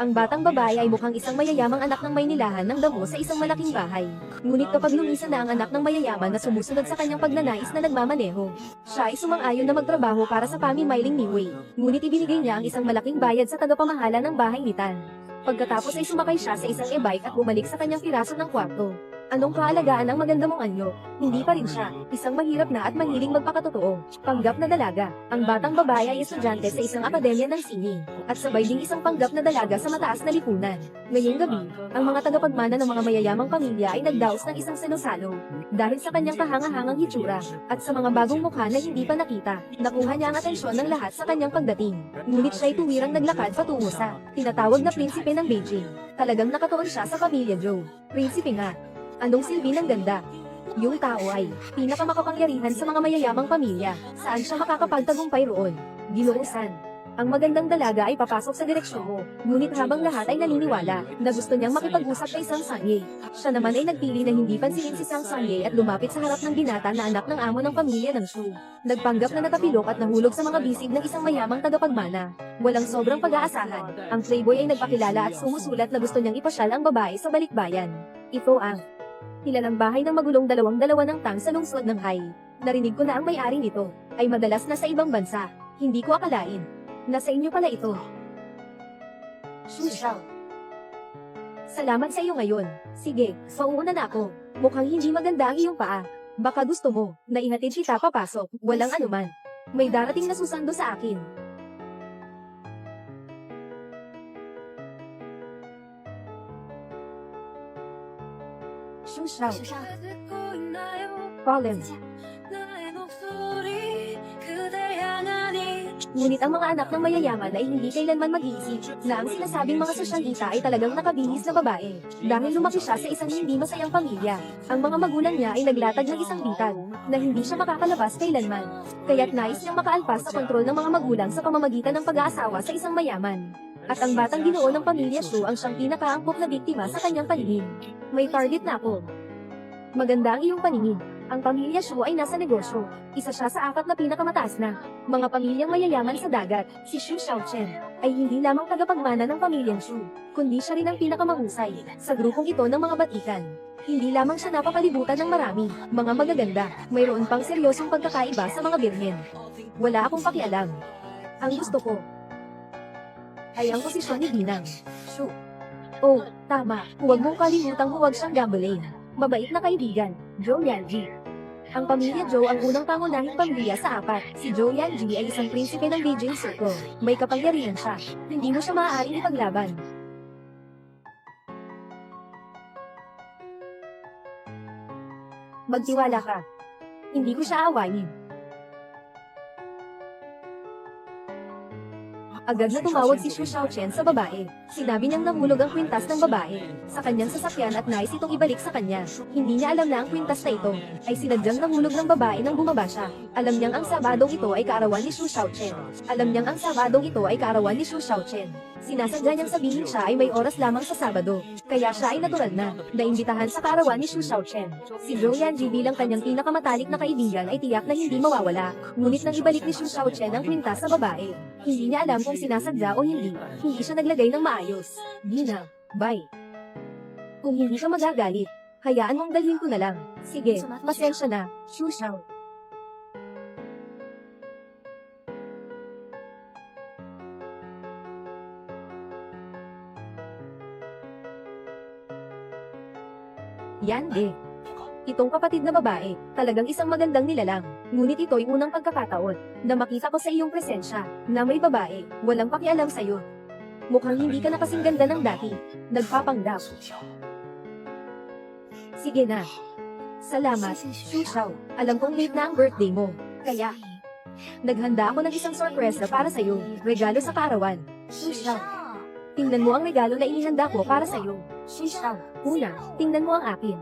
Ang batang babae ay mukhang isang mayayamang anak ng Maynilahan ng damo sa isang malaking bahay. Ngunit kapag lumisa na ang anak ng mayayaman na sumusunod sa kanyang pagnanais na nagmamaneho, siya ay sumang-ayon na magtrabaho para sa pamimiling ni Wei. Ngunit ibinigay niya ang isang malaking bayad sa tagapamahala ng bahay ni Tan. Pagkatapos ay sumakay siya sa isang e-bike at bumalik sa kanyang piraso ng kwarto. Anong kaalagaan ang maganda mong anyo? Hindi pa rin siya. Isang mahirap na at mahiling magpakatotoo. Panggap na dalaga. Ang batang babae ay estudyante sa isang akademya ng sining. At sabay ding isang panggap na dalaga sa mataas na lipunan. Ngayong gabi, ang mga tagapagmana ng mga mayayamang pamilya ay nagdaos ng isang senusalo. Dahil sa kanyang kahangahangang hitsura, at sa mga bagong mukha na hindi pa nakita, nakuha niya ang atensyon ng lahat sa kanyang pagdating. Ngunit siya'y tuwirang naglakad patungo sa tinatawag na prinsipe ng Beijing. Talagang nakatuon siya sa pamilya Zhou. Prinsipe nga. Anong silbi ng ganda? Yung tao ay pinakamakapangyarihan sa mga mayayamang pamilya. Saan siya makakapagtagumpay roon? Ginuusan. Ang magandang dalaga ay papasok sa direksyon mo. Ngunit habang lahat ay naniniwala na gusto niyang makipag-usap kay Sang Sanye, siya naman ay nagpili na hindi pansinin si Sang Sanye at lumapit sa harap ng binata na anak ng amo ng pamilya ng Shu. Nagpanggap na natapilok at nahulog sa mga bisig ng isang mayamang tagapagmana. Walang sobrang pag-aasahan. Ang playboy ay nagpakilala at sumusulat na gusto niyang ipasyal ang babae sa balikbayan. Ito ang kilalang bahay ng magulong dalawang-dalawa ng Tang sa lungsod ng Hai. Narinig ko na ang may-ari nito ay madalas nasa ibang bansa. Hindi ko akalain. Nasa inyo pala ito. Shu Xiao. Salamat sa iyo ngayon. Sige, pauuna na ako. Mukhang hindi maganda ang iyong paa. Baka gusto mo na ihatid kita papasok. Walang anuman. May darating na susando sa akin. Shu Xiao. Colin. Ngunit ang mga anak ng mayayaman ay hindi kailanman mag-iisip na ang sinasabing mga sosyalita ay talagang nakabihis na babae. Dahil lumaki siya sa isang hindi masayang pamilya, ang mga magulang niya ay naglatag ng isang bitag na hindi siya makakalabas kailanman. Kaya't nais niyang makaalpas sa kontrol ng mga magulang sa pamamagitan ng pag-aasawa sa isang mayaman. At ang batang ginoo ng pamilya Shu ang siyang pinakaangkop na biktima sa kanyang paningin. May target na ako. Maganda ang iyong paningin. Ang pamilya Shu ay nasa negosyo. Isa siya sa 4 na pinakamataas na mga pamilyang mayayaman sa dagat. Si Shu Xiaochen ay hindi lamang tagapagmana ng pamilyang Shu, kundi siya rin ang pinakamahusay sa grupong ito ng mga batikan. Hindi lamang siya napapalibutan ng marami mga magaganda, mayroon pang seryosong pagkakaiba sa mga birhen. Wala akong pakialam. Ang gusto ko ay ang posisyon ni Binang Shu. Oh, tama. Huwag mong kalimutang huwag siyang gambling. Mabait na kaibigan, Zhou Yanji. Ang pamilya Zhou ang unang pangunahing pamilya sa 4. Si Zhou Yanji ay isang prinsipe ng Beijing Circle. May kapangyarihan siya. Hindi mo siya maaaring ipaglaban. Magtiwala ka. Hindi ko siya aawayin. Agad na tumawag si Shu Xiaochen sa babae. Sinabi niyang nahulog ang kwintas ng babae sa kanyang sasakyan at nais itong ibalik sa kanya. Hindi niya alam na ang kwintas na ito ay sinadyang nahulog ng babae nang bumaba siya. Alam niyang ang Sabadong ito ay kaarawan ni Shu Xiaochen. Sinasadya niyang sabihin siya ay may oras lamang sa Sabado, kaya siya ay natural na naimbitahan sa kaarawan ni Shu Xiaochen. Si Zhou Yanji bilang kanyang pinakamatalik na kaibigan ay tiyak na hindi mawawala. Ngunit nang ibalik ni Shu Xiaochen ang kwintas sa babae, hindi niya alam kung sinasadya o hindi. Hindi siya naglagay ng maayos. Bina, bye. Kung hindi ka magagalit, hayaan mong dalhin ko na lang. Sige, pasensya na, Shu Xiao. Yan de. Itong kapatid na babae, talagang isang magandang nilalang. Ngunit ito'y unang pagkakataon na makita ko sa iyong presensya na may babae, walang pakialam sa'yo. Mukhang hindi ka na kasing ganda ng dati. Nagpapanggap. Sige na. Salamat, Shu Xiao. Alam kong late na ang birthday mo. Kaya, naghanda ako ng isang sorpresa para sa'yo. Regalo sa kaarawan. Shu Xiao. Tingnan mo ang regalo na inihanda ko para sa'yo. Shu Xiao. Una, tingnan mo ang akin.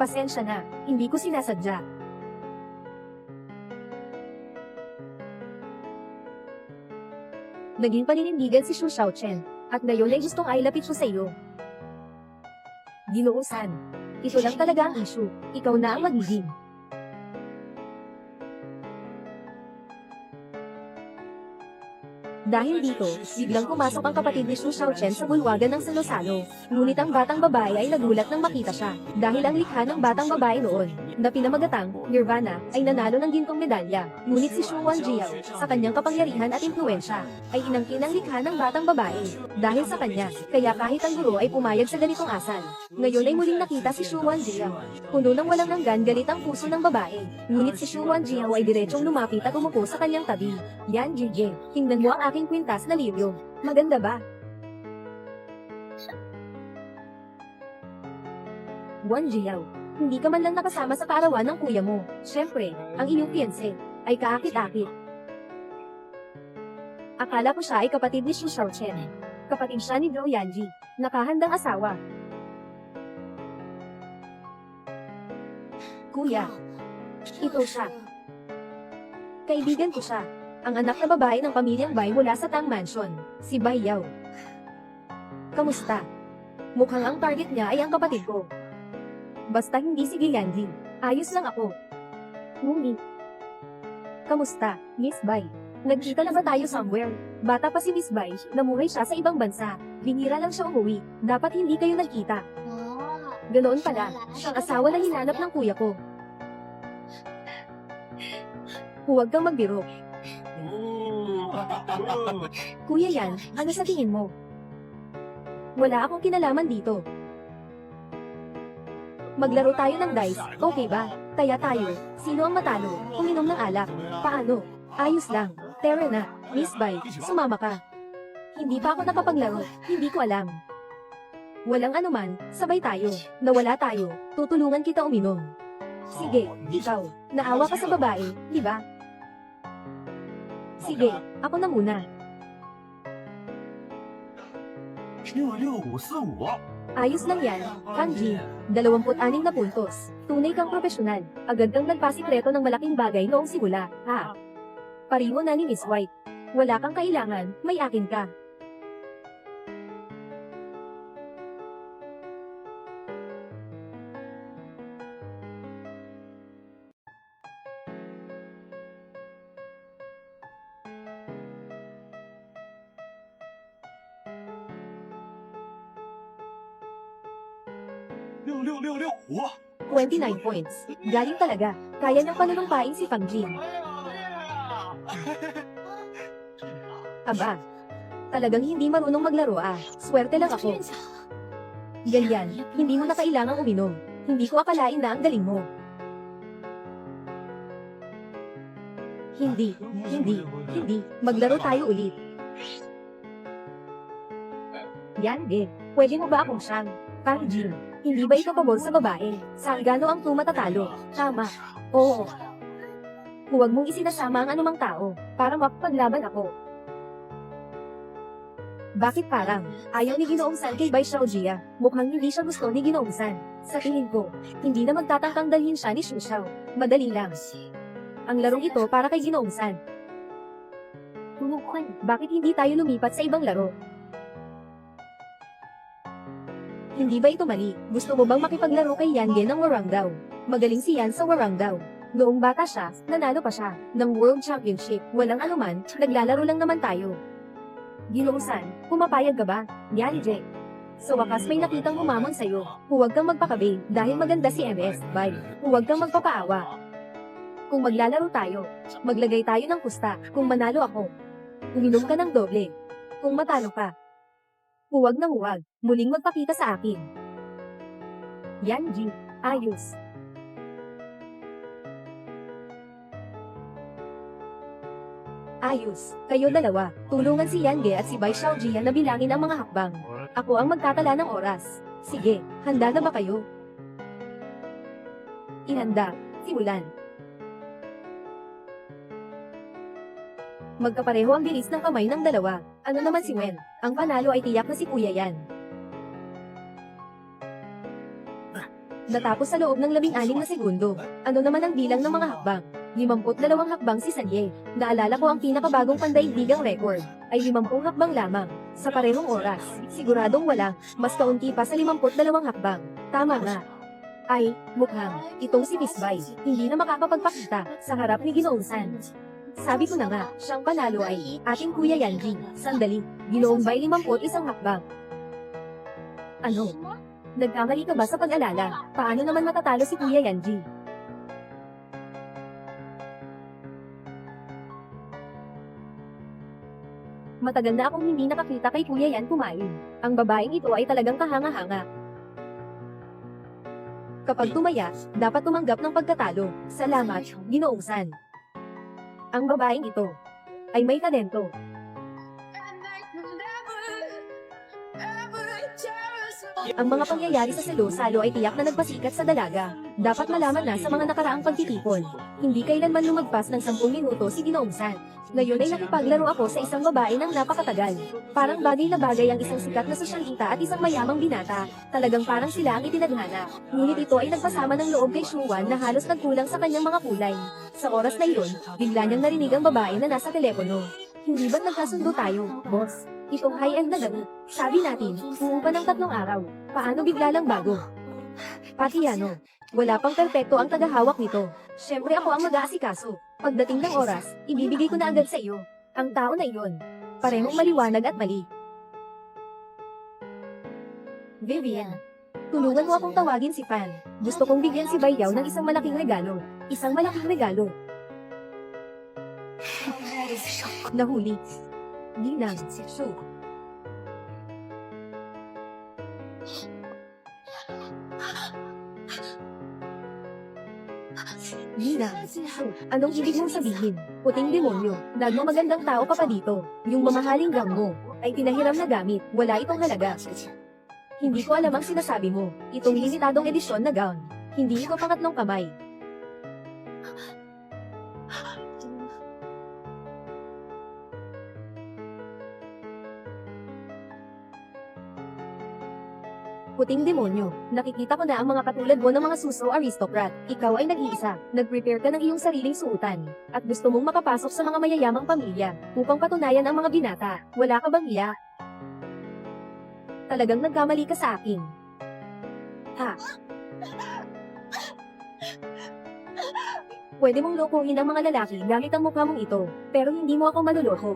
Pasensya na, hindi ko sinasadya. Naging paninindigan si Shu Xiaochen, at ngayon ay gustong ailapit ko sa iyo. Ginuusan. Ito lang talaga ang issue. Ikaw na ang magiging. Dahil dito, biglang pumasok ang kapatid ni Xu Xiaochen sa bulwagan ng salo-salo. Ngunit ang batang babae ay nagulat nang makita siya, dahil ang likha ng batang babae noon, na pinamagatang Nirvana, ay nanalo ng gintong medalya. Ngunit si Xu Wanjiao, sa kanyang kapangyarihan at impluwensya, ay inangkin ang likha ng batang babae. Dahil sa kanya, kaya kahit ang guro ay pumayag sa ganitong asal. Ngayon ay muling nakita si Xu Wanjiao. Puno ng walang hanggan galit ang puso ng babae. Ngunit si Xu Wanjiao ay diretsong lumapit at umupo sa kanyang tabi. Yan Jige, tingnan mo ang aking kwintas na libro. Maganda ba? Wanjiao, hindi ka man lang nakasama sa kaarawan ng kuya mo. Siyempre, ang iyong fiancé ay kaakit-akit. Akala ko siya ay kapatid ni Xu Xiaochen. Kapatid siya ni Zhou Yanji, nakahandang asawa. Kuya, ito siya. Kaibigan ko siya. Ang anak na babae ng pamilyang Bai mula sa Tang Mansion, si Bai Yao. Kamusta? Mukhang ang target niya ay ang kapatid ko. Basta hindi si Yanji. Ayos lang ako. Ngunit. Kamusta, Miss Bai? Nagkita na ba tayo somewhere? Bata pa si Miss Bai, namuhay siya sa ibang bansa. Binira lang siya umuwi. Dapat hindi kayo nagkita. Ganoon pala, siyang asawa na hinanap ng kuya ko. Huwag kang magbiro. Kuya yan, ano sa tingin mo? Wala akong kinalaman dito. Maglaro tayo ng dice, okay ba? Taya tayo, sino ang matalo? Uminom ng alak. Paano? Ayos lang. Tara na, Miss Bai, sumama ka. Hindi pa ako nakapaglaro, hindi ko alam. Walang anuman, sabay tayo. Nawala tayo, tutulungan kita uminom. Sige, ikaw, naawa ka sa babae, di ba? Sige, ako na muna. 66545。 Ayos lang yan, Kanji. 26 na puntos. Tunay kang profesional. Agad kang nagpasikreto ng malaking bagay noong simula, ha? Parimo na ni Miss White. Wala kang kailangan, may akin ka. Wow! 29 points. Galing talaga. Kaya niyang panunumpain si Fang Jing. Aba. Talagang hindi marunong maglaro ah. Swerte lang ako. Ganyan, hindi mo na kailangang uminom. Hindi ko akalain na ang galing mo. Hindi. Maglaro tayo ulit. Yan din. Pwede mo ba akong siyang? Fang Jing, hindi ba ikaw pabor sa babae? Salgado ang tumatatalo. Tama. Oo. Huwag mong isinasama ang anumang tao para makapaglaban ako. Bakit parang ayaw ni Ginoong San kay Bai Xiaojia? Mukhang hindi siya gusto ni Ginoong San. Sa tingin ko, hindi na magtatangkang dalhin siya ni Xu Xiao. Madali lang. Ang larong ito para kay Ginoong San. Bakit hindi tayo lumipat sa ibang laro? Hindi ba ito mali? Gusto mo bang makipaglaro kay Yange ng Warangdao? Magaling si Yan sa Warangdao. Noong bata siya, nanalo pa siya ng World Championship. Walang anuman, naglalaro lang naman tayo. Ginoong San, pumapayag ka ba? Yan, Jack. Sa wakas may nakitang humamon sa'yo. Huwag kang magpakabe dahil maganda si MS. Bye. Huwag kang magpapaawa. Kung maglalaro tayo, maglagay tayo ng kusta. Kung manalo ako, uminom ka ng doble. Kung matalo ka, huwag na huwag, muling magpakita sa akin. Yan, G. Ayos. Ayos. Kayo dalawa, tulungan si Yange at si Bai Xiaojia na bilangin ang mga hakbang. Ako ang magtatala ng oras. Sige, handa na ba kayo? Ihanda. Simulan. Magkapareho ang bilis ng kamay ng dalawa. Ano naman si Wen? Ang panalo ay tiyak na si Kuya Yan. Natapos sa loob ng 16 na segundo. Ano naman ang bilang ng mga hakbang? 52 hakbang si Sanye. Naalala ko ang pinakabagong pandaigdigang record ay 50 hakbang lamang. Sa parehong oras, siguradong wala, mas kaunti pa sa 52 hakbang. Tama nga. Ay, mukhang, itong si Miss Bai, hindi na makakapagpakita sa harap ni Ginoong San. Sabi ko na nga, siyang panalo ay ating Kuya Yanji. Sandali, ginoong by 51 hakbang. Ano? Nagkamali ka ba sa pag-alala? Paano naman matatalo si Kuya Yanji? Matagal na akong hindi nakakita kay Kuya Yan kumain. Ang babaeng ito ay talagang kahanga-hanga. Kapag tumaya, dapat tumanggap ng pagkatalo. Salamat, Ginoong San. Ang babaeng ito ay may talento. Ang mga pangyayari sa salo-salo ay tiyak na nagpasikat sa dalaga. Dapat malaman na sa mga nakaraang pagtitipon. Hindi kailanman lumagpas ng 10 minuto si Ginoong San. Ngayon ay nakipaglaro ako sa isang babae ng napakatagal. Parang bagay na bagay ang isang sikat na sosyalita at isang mayamang binata. Talagang parang sila ang itinadhana. Ngunit ito ay nagpasama ng loob kay Shuwan na halos nagkulang sa kanyang mga kulay. Sa oras na iyon, bigla niyang narinig ang babae na nasa telepono. Hindi ba't nagkasundo tayo, boss? Itong high-end na gamit. Sabi natin, uupa ng 3 araw. Paano bigla lang bago? Pati ano, wala pang perpekto ang tagahawak nito. Siyempre ako ang mag-aasikaso. Pagdating ng oras, ibibigay ko na agad sa iyo. Ang tao na iyon, parehong maliwanag at mali. Vivian, tulungan mo akong tawagin si Fan. Gusto kong bigyan si Bayaw ng isang malaking regalo. Isang malaking regalo. Nahuli. Ginang, shoot. Ginang, shoot. Anong ibig mong sabihin? Puting demonyo, nagmo magandang tao ka pa dito. Yung mamahaling gown mo, ay tinahiram na gamit, wala itong halaga. Hindi ko alam ang sinasabi mo. Itong limitadong edisyon na gown. Hindi ito pangatlong kamay. Puting demonyo, nakikita ko na ang mga katulad mo ng mga suso aristocrat. Ikaw ay nag-iisa, nag-prepare ka ng iyong sariling suotan, at gusto mong makapasok sa mga mayayamang pamilya, upang patunayan ang mga binata. Wala ka bang iya? Talagang nagkamali ka sa akin. Ha? Pwede mong lokohin ang mga lalaki gamit ang mukha mong ito, pero hindi mo ako maluloko.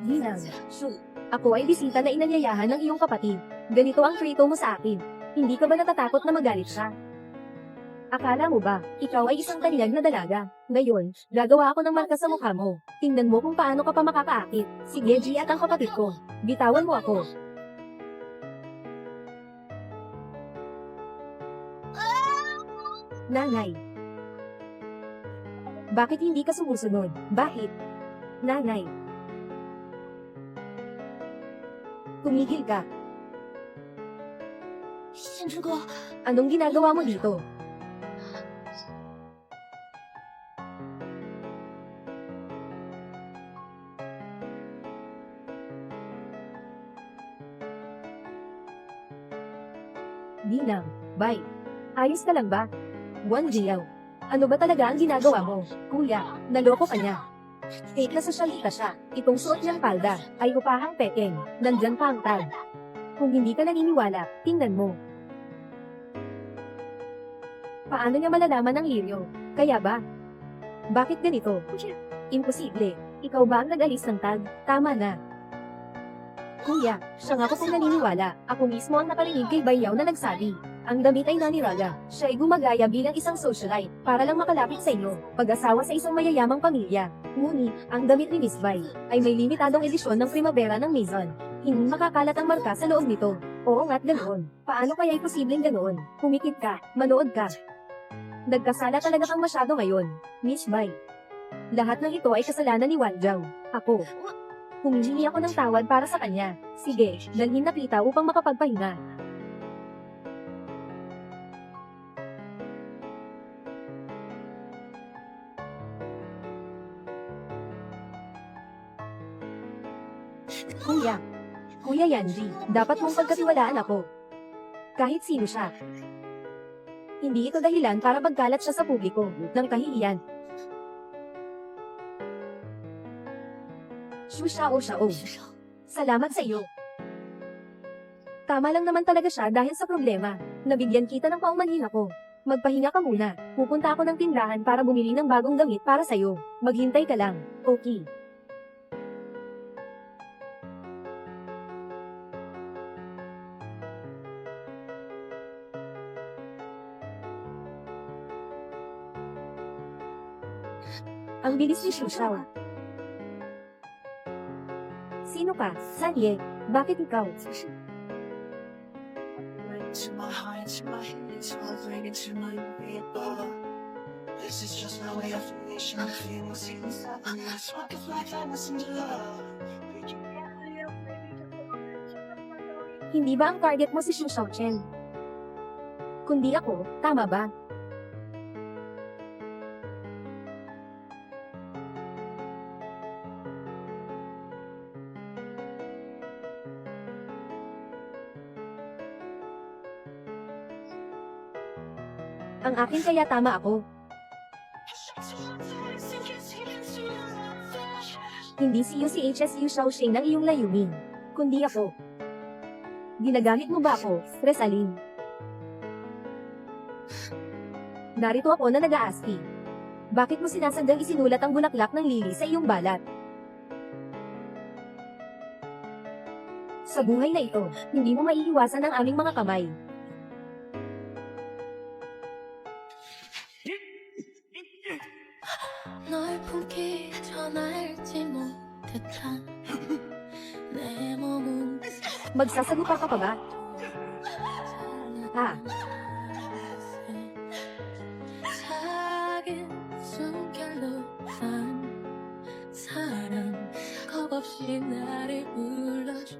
Ginang, shoot. Ako ay bisita na inanyayahan ng iyong kapatid. Ganito ang trito mo sa akin. Hindi ka ba natatakot na magalit siya? Akala mo ba, ikaw ay isang tanyag na dalaga? Ngayon, gagawa ako ng marka sa mukha mo. Tingnan mo kung paano ka pa makakaakit. Sige, G at ang kapatid ko. Bitawan mo ako. Nanay. Bakit hindi ka sumusunod? Bakit? Nanay. Tumigil ka. Anong ginagawa mo dito? Ginang, bye. Ayos ka lang ba? Buwan Jiao. Ano ba talaga ang ginagawa mo? Kuya, naloko ka niya. Fake na sosyalita siya. Itong suot niyang palda ay upahang pekeng. Nandyan pa ang tag. Kung hindi ka naniniwala, tingnan mo. Paano niya malalaman ang lirio? Kaya ba? Bakit ganito? Imposible. Ikaw ba ang nag-alis ng tag? Tama na. Kuya, siya nga po kung naniniwala. Ako mismo ang nakarinig kay Bayaw na nagsabi. Ang damit ay naniraga. Siya ay gumagaya bilang isang socialite para lang makalapit sa iyo, pag-asawa sa isang mayayamang pamilya. Ngunit, ang damit ni Miss Bai ay may limitadong edisyon ng primavera ng Maison. Hindi makakalat ang marka sa loob nito. Oo nga't ganoon. Paano kaya'y posibleng ganoon? Humikit ka, manood ka. Nagkasala talaga kang masyado ngayon, Miss Bai. Lahat ng ito ay kasalanan ni Wan Zhao. Ako. Humingi ako ng tawad para sa kanya. Sige, dalhin na kita upang makapagpahinga. Kuya Yanji, dapat mong pagkatiwalaan ako. Kahit sino siya. Hindi ito dahilan para pagkalat siya sa publiko ng kahihiyan. Shao. Salamat sa iyo. Tama lang naman talaga siya dahil sa problema. Nabigyan kita ng paumanhin ako. Magpahinga ka muna. Pupunta ako ng tindahan para bumili ng bagong damit para sa'yo. Maghintay ka lang. Okay. Ang bilis ni Shushaw. Sino ka? Sanye? Bakit ikaw? To my heart, to my head, to my brain, to my paper. This is just my way of finishing the feelings inside me. I spark a fly, I listen to love. Hindi ba ang target mo si Xu Xiaochen? Kundi ako, tama ba? Ang akin kaya tama ako. Hindi si UCHS Yu Xiaoxing ng iyong layunin, kundi ako. Ginagamit mo ba ako, Resalin? Narito ako na nag-aasti. Bakit mo sinasadyang isinulat ang bulaklak ng lili sa iyong balat? Sa buhay na ito, hindi mo maiiwasan ang aming mga kamay. 널 품기 전 알지 못했던 내 몸은 Magsasagupa ka pa ba? Ha? 작은 숨결로 난 사랑 겁없이 나를 불러줘.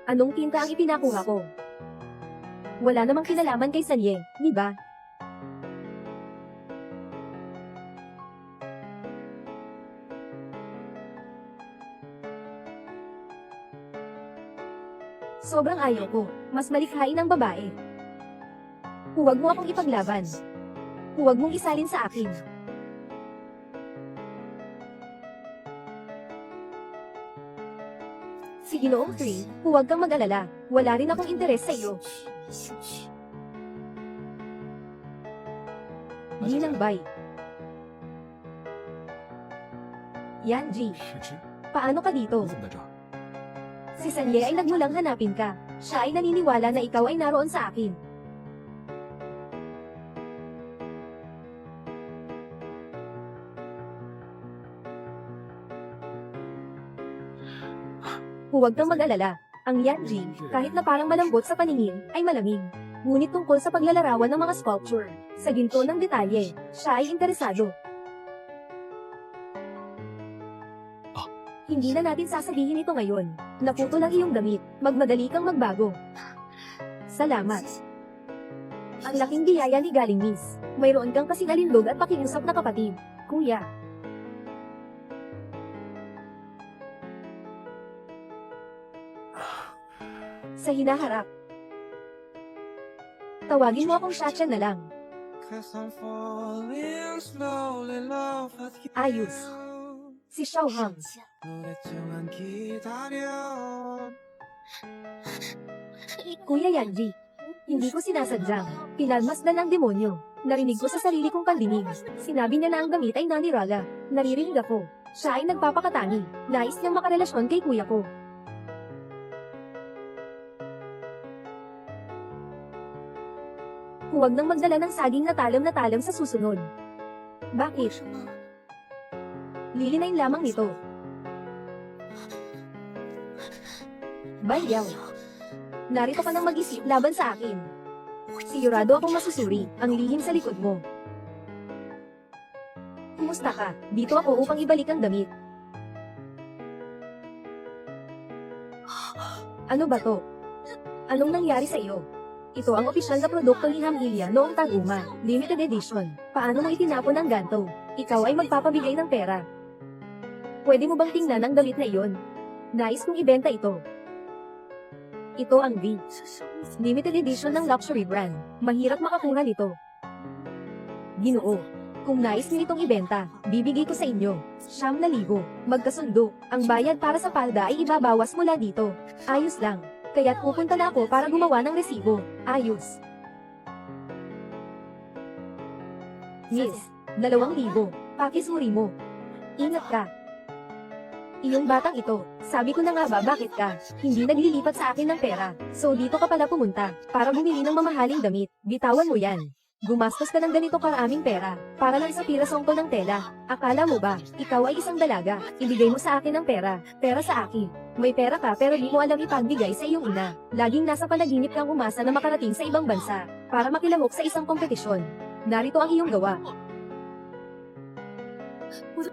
Anong tinta ang ipinakuha ko? Wala namang kinalaman kay Sanye, di ba? Sobrang ayaw ko. Mas malikhain ang babae. Huwag mo akong ipaglaban. Huwag mong isalin sa akin. Si Ginoong 3, huwag kang mag-alala. Wala rin akong interes sa iyo. Ginang Bai. Yan, G. 学知， Paano ka 你 dito? 怎么在这儿？ Si Sanye ay nagmulang hanapin ka. Siya ay naniniwala na ikaw ay naroon sa akin. Huwag kang mag-alala. Ang Yanji, kahit na parang malambot sa paningin, ay malamig. Ngunit tungkol sa paglalarawan ng mga sculpture, sa ginto ng detalye, siya ay interesado. Hindi na natin sasabihin ito ngayon. Naputol ang iyong damit. Magmadali kang magbago. Salamat. Ang laking biyaya ni galing Miss. Mayroon kang kasing alindog at pakiusap na kapatid. Kuya. Sa hinaharap. Tawagin mo akong Shacha na lang. Ayos. Si Xiao Hang. Kuya Yanji, hindi ko sinasadyang. Pinalmasdan ng demonyo. Narinig ko sa sarili kong pandinig. Sinabi niya na ang damit ay naniraga. Naririnig ako. Siya ay nagpapakatangi. Nais niyang makarelasyon kay kuya ko. Huwag nang magdala ng saging na talam sa susunod. Bakit? Lilinayin lamang nito. Bayaw. Narito ka nang mag-isip laban sa akin. Sigurado akong masusuri ang lihim sa likod mo. Kumusta ka? Dito ako upang ibalik ang damit. Ano ba to? Anong nangyari sa iyo? Ito ang opisyal na produkto ni Hamilya noong tag-uma, limited edition. Paano mo itinapon ang ganto? Ikaw ay magpapabigay ng pera. Pwede mo bang tingnan ang damit na iyon? Nais kong ibenta ito. Ito ang V. Limited edition ng luxury brand. Mahirap makakuha nito. Ginoo. Kung nais niyo itong ibenta, bibigay ko sa inyo. 9,000. Magkasundo. Ang bayad para sa palda ay ibabawas mula dito. Ayos lang. Kaya't pupunta na ako para gumawa ng resibo. Ayos. Miss, 2,000. Pakisuri mo. Ingat ka. Iyong batang ito, sabi ko na nga ba bakit ka, hindi naglilipat sa akin ng pera. So dito ka pala pumunta, para bumili ng mamahaling damit. Bitawan mo yan. Gumastos ka ng ganito karaming pera, para lang sa pirasong to ng tela. Akala mo ba, ikaw ay isang dalaga, ibigay mo sa akin ng pera, pera sa akin. May pera ka pero di mo alam ipagbigay sa iyong ina. Laging nasa panaginip kang umasa na makarating sa ibang bansa, para makilahok sa isang kompetisyon. Narito ang iyong gawa.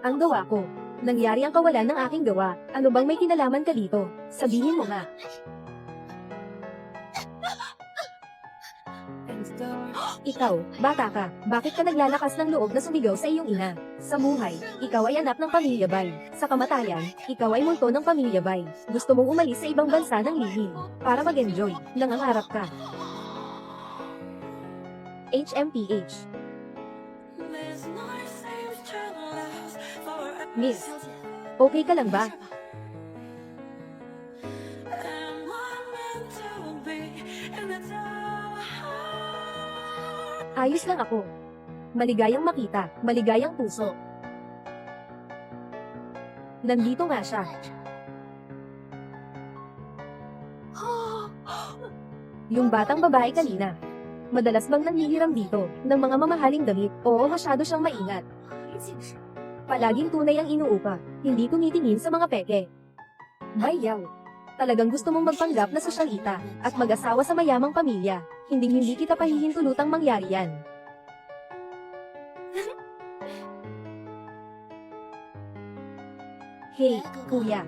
Ang gawa ko. Nangyari ang kawalan ng aking gawa. Ano bang may kinalaman ka dito? Sabihin mo nga. Ikaw, bata ka, bakit ka naglalakas ng loob na sumigaw sa iyong ina? Sa buhay, ikaw ay anak ng pamilya Bay. Sa kamatayan, ikaw ay multo ng pamilya Bay. Gusto mong umalis sa ibang bansa ng lihim, para mag-enjoy, nangangarap ka. HMPH. Miss, okay ka lang ba? Ayos lang ako. Maligayang makita, maligayang puso. Nandito nga siya. Yung batang babae kanina. Madalas bang nangihiram dito, ng mga mamahaling damit, oo masyado siyang maingat. Palaging tunay ang inuupa, hindi tumitingin sa mga peke. Bayaw. Talagang gusto mong magpanggap na sosyalita, at mag-asawa sa mayamang pamilya. Hindi kita pahihintulutang mangyari yan. Hey, kuya.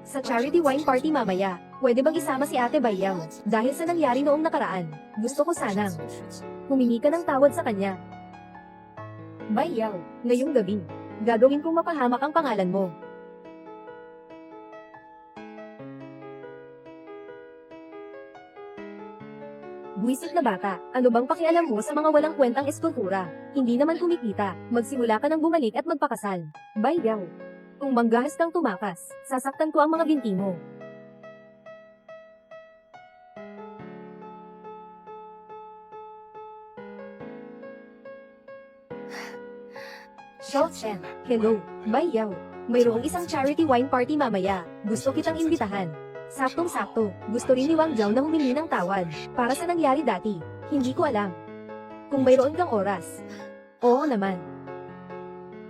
Sa charity wine party mamaya, pwede bang isama si Ate Bayaw? Dahil sa nangyari noong nakaraan, gusto ko sanang humingi ka ng tawad sa kanya. Bayaw, ngayong gabi, gagawin kong mapahamak ang pangalan mo. Buwisit na bata, ano bang pakialam mo sa mga walang kwentang eskultura? Hindi naman kumikita, magsimula ka nang bumalik at magpakasal. Bayaw. Kung manggahas kang tumakas, sasaktan ko ang mga binti mo. Xiao Chen, hello, Bayaw. Mayroong isang charity wine party mamaya, gusto kitang imbitahan. Saktong-sakto, gusto rin ni Wang Zhao na humingi ng tawad, para sa nangyari dati, hindi ko alam. Kung mayroon kang oras. Oo naman.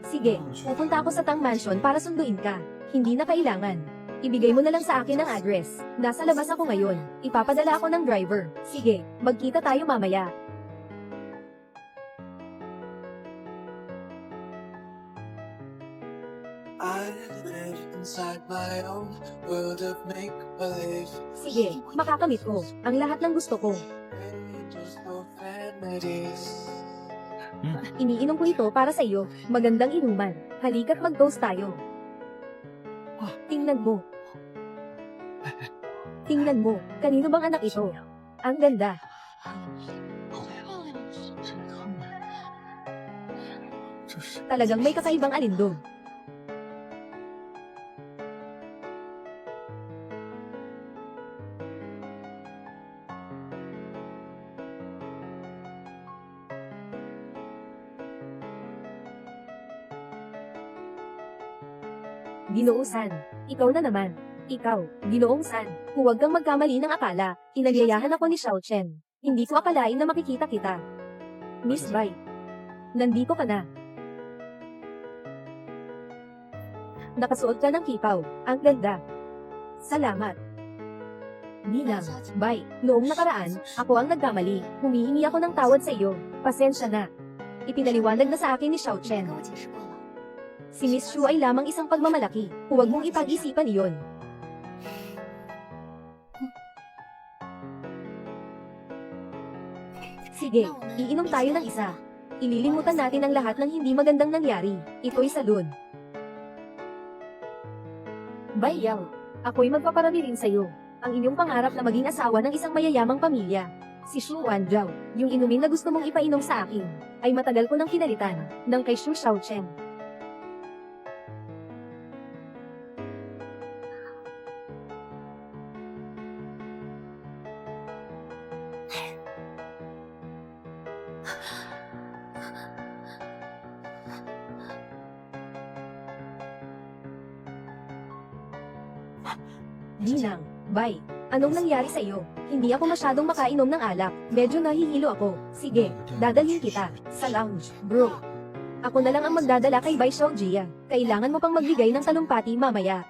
Sige, pupunta ako sa Tang Mansion para sunduin ka. Hindi na kailangan. Ibigay mo na lang sa akin ang address. Nasa labas ako ngayon. Ipapadala ako ng driver. Sige, magkita tayo mamaya. I live inside my own world of make-believe. Sige, makakamit ko. Ang lahat ng gusto ko. Angels, profanities. Iniinom ko ito para sa iyo. Magandang inuman. Halika't mag-toast tayo. Tingnan mo. Tingnan mo. Kanino bang anak ito? Ang ganda. Talagang may kakaibang alindog. Ginoong San, ikaw na naman. Ikaw, Ginoong San, huwag kang magkamali ng akala, inanyayahan ako ni Xiao Chen. Hindi ko akalain na makikita kita. Miss Bai, nandito ka na. Nakasuot ka ng kipaw, ang ganda. Salamat. Ninang, Bai, noong nakaraan, ako ang nagkamali, humihingi ako ng tawad sa iyo, pasensya na. Ipinaliwanag na sa akin ni Xiao Chen. Si Miss Xu ay lamang isang pagmamalaki, huwag mong ipag-isipan iyon. Sige, iinom tayo ng isa. Ililimutan natin ang lahat ng hindi magandang nangyari. Ito'y salon. Bayaw, ako'y magpaparami rin sa'yo. Ang inyong pangarap na maging asawa ng isang mayayamang pamilya. Si Xu Wanzhao, yung inumin na gusto mong ipainom sa akin, ay matagal ko nang pinalitan, ng kay Xu Xiaochen. Ginang, bye. Anong nangyari sa iyo? Hindi ako masyadong makainom ng alak. Medyo nahihilo ako. Sige, dadalhin kita. Sa lounge, bro. Ako na lang ang magdadala kay Bai Xiaojia. Kailangan mo pang magbigay ng talumpati mamaya.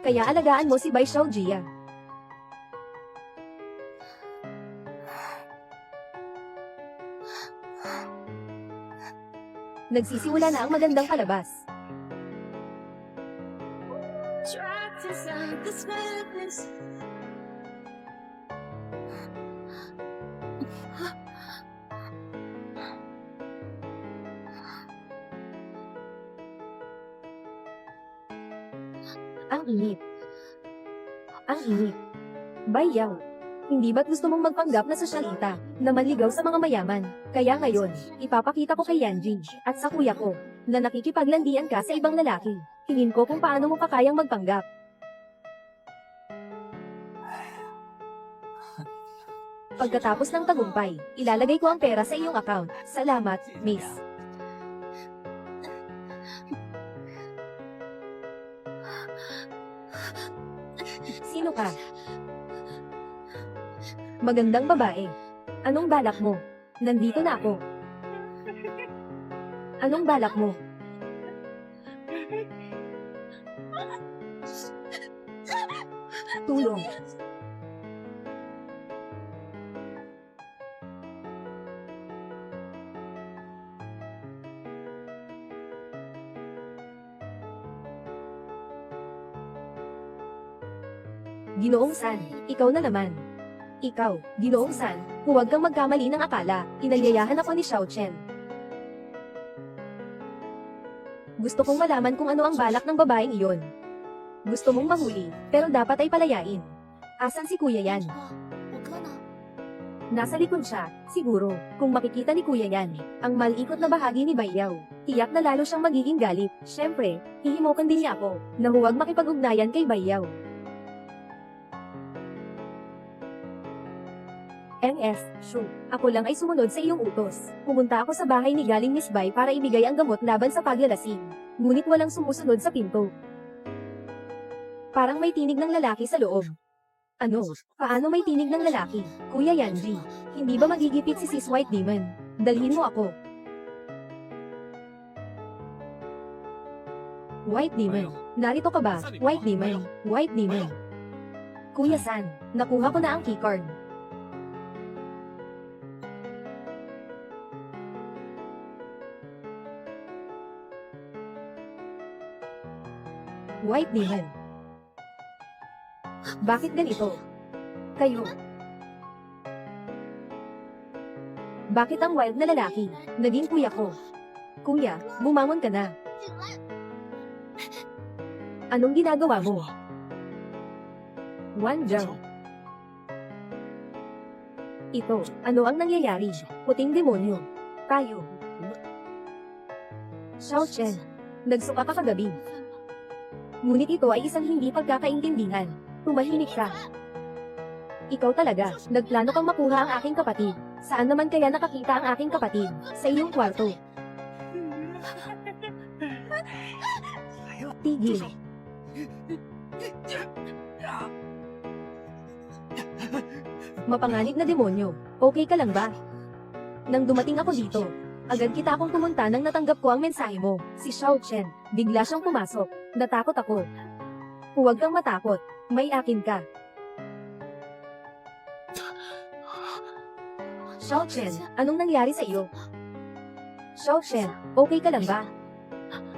Kaya alagaan mo si Bai Xiaojia. Nagsisimula na ang magandang palabas. Try to fight this madness. Ang init. Ang init. Bayaw. Hindi ba't gusto mong magpanggap na sosyalita, na manligaw sa mga mayaman? Kaya ngayon, ipapakita ko kay Yanji, at sa kuya ko, na nakikipaglandian ka sa ibang lalaki. Tingin ko kung paano mo pa kayang magpanggap. Pagkatapos ng tagumpay, ilalagay ko ang pera sa iyong account. Salamat, miss. Sino ka? Magandang babae. Anong balak mo? Nandito na ako. Anong balak mo? Tulong. Ginoong San, ikaw na naman. Ikaw, Ginoong San, huwag kang magkamali ng akala, inalyayahan ako ni Xiao Chen. Gusto kong malaman kung ano ang balak ng babaeng iyon. Gusto mong mahuli, pero dapat ay palayain. Asan si Kuya Yan? Nasa likod siya, siguro, kung makikita ni Kuya Yan, ang malikot na bahagi ni Bayaw. Tiyak na lalo siyang magiging galit. Syempre, hihimokan din niya ako, na huwag makipag-ugnayan kay Bayaw. NS, Shu, ako lang ay sumunod sa iyong utos. Pumunta ako sa bahay ni Galing Miss Bai para ibigay ang gamot laban sa paglalasing. Ngunit walang sumusunod sa pinto. Parang may tinig ng lalaki sa loob. Ano? Paano may tinig ng lalaki? Kuya Yanji, hindi ba magigipit si Sis White Demon? Dalhin mo ako. White Demon, narito ka ba? White Demon, White Demon. Kuya San, nakuha ko na ang keycard. White Demon. Bakit ganito? Kayo. Bakit ang wild na lalaki? Naging kuya ko. Kuya, bumangon ka na. Anong ginagawa mo? Wanjiao. Ito, ano ang nangyayari? Puting demonyo. Tayo. Xiao Chen, nagsuka ka kagabi. Ngunit ito ay isang hindi pagkakaintindihan. Tumahimik ka. Ikaw talaga, nagplano kang makuha ang aking kapatid. Saan naman kaya nakakita ang aking kapatid? Sa iyong kwarto. Tigil. Mapanganib na demonyo. Okay ka lang ba? Nang dumating ako dito, agad kita akong pumunta nang natanggap ko ang mensahe mo. Si Xiao Chen, bigla siyang pumasok. Natakot ako. Huwag kang matakot. May akin ka. Xiao Chen, anong nangyari sa iyo? Xiao Chen, okay ka lang ba?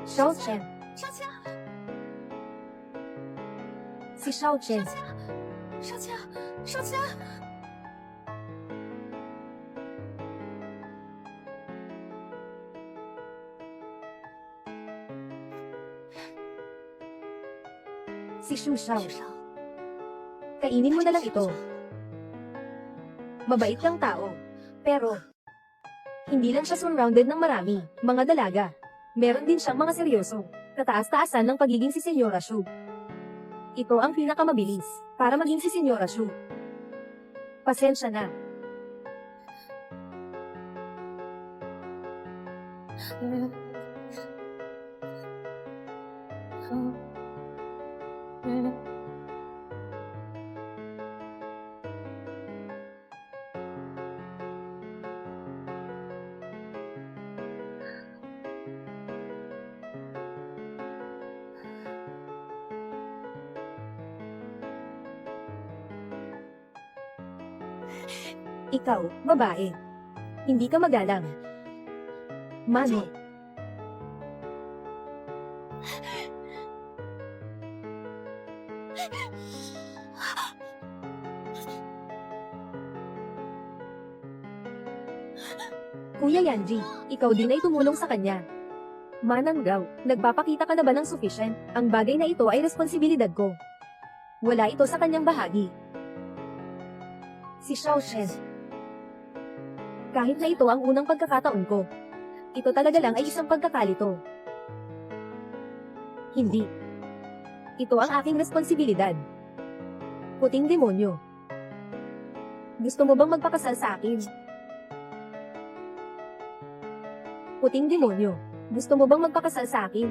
Xiao Chen. Si Xiao Chen. Si Shu Xiao. Kainin mo na lang ito. Mabait kang tao. Pero, hindi lang siya surrounded ng marami, mga dalaga. Meron din siyang mga seryoso, kataas-taasan ng pagiging si Senyora Shu. Ito ang pinakamabilis, para maging si Senyora Shu. Pasensya na. Ikaw, babae. Hindi ka magalang. Mano. Kuya Yanji, ikaw din ay tumulong sa kanya. Mananggaw, nagpapakita ka na ba ng sufficient? Ang bagay na ito ay responsibilidad ko. Wala ito sa kanyang bahagi. Si Xiao Shen. Kahit na ito ang unang pagkakataon ko, ito talaga lang ay isang pagkakalito. Hindi. Ito ang aking responsibilidad. Puting demonyo. Gusto mo bang magpakasal sa akin? Puting demonyo. Gusto mo bang magpakasal sa akin?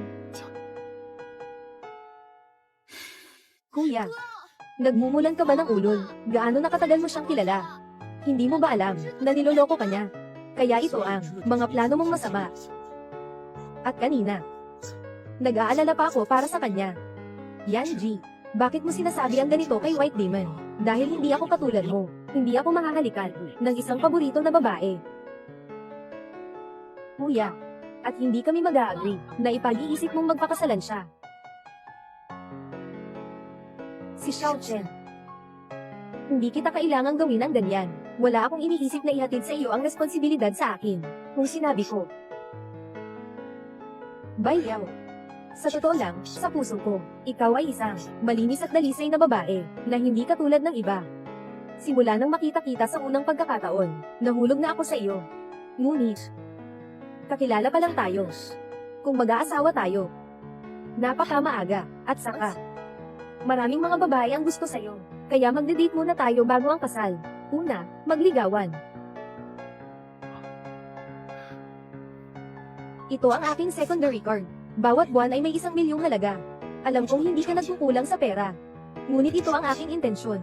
Kuya, nagmumulan ka ba ng ulol? Gaano nakatagal mo siyang kilala? Hindi mo ba alam na niloloko ka niya? Kaya ito ang mga plano mong masama. At kanina, nag-aalala pa ako para sa kanya. Yanji, bakit mo sinasabi ang ganito kay White Demon? Dahil hindi ako katulad mo. Hindi ako mahahalikan ng isang paborito na babae. Kuya, at hindi kami mag-agree na ipag-iisip mong magpakasalan siya. Si Xiao Chen. Hindi kita kailangang gawin ang ganyan. Wala akong iniisip na ihatid sa iyo ang responsibilidad sa akin. Kung sinabi ko. Bayaw. Sa totoo lang, sa puso ko, ikaw ay isang malinis at dalisay na babae na hindi katulad ng iba. Simula nang makita-kita sa unang pagkakataon, nahulog na ako sa iyo. Ngunit, kakilala pa lang tayo. Kung mag-aasawa tayo, napakamaaga, at saka, maraming mga babae ang gusto sa'yo. Kaya magde-date muna tayo bago ang kasal. Una, magligawan. Ito ang aking secondary card. Bawat buwan ay may 1 milyong halaga. Alam kong hindi ka nagkukulang sa pera. Ngunit ito ang aking intensyon.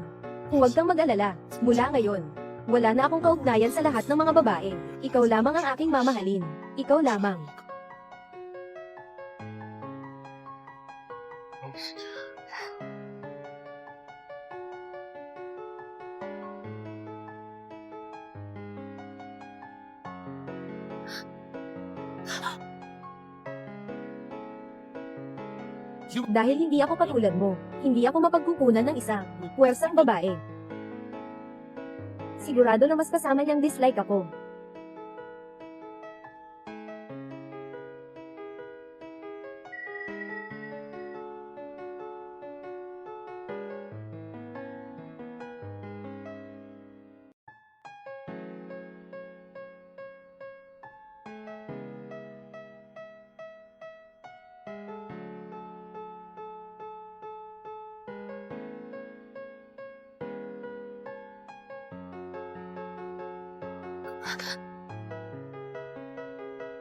Huwag kang mag-alala. Mula ngayon, wala na akong kaugnayan sa lahat ng mga babae. Ikaw lamang ang aking mamahalin. Ikaw lamang. Dahil hindi ako katulad mo, hindi ako mapagkukunan ng isang puwersang babae. Sigurado na mas kasama niyang dislike ako.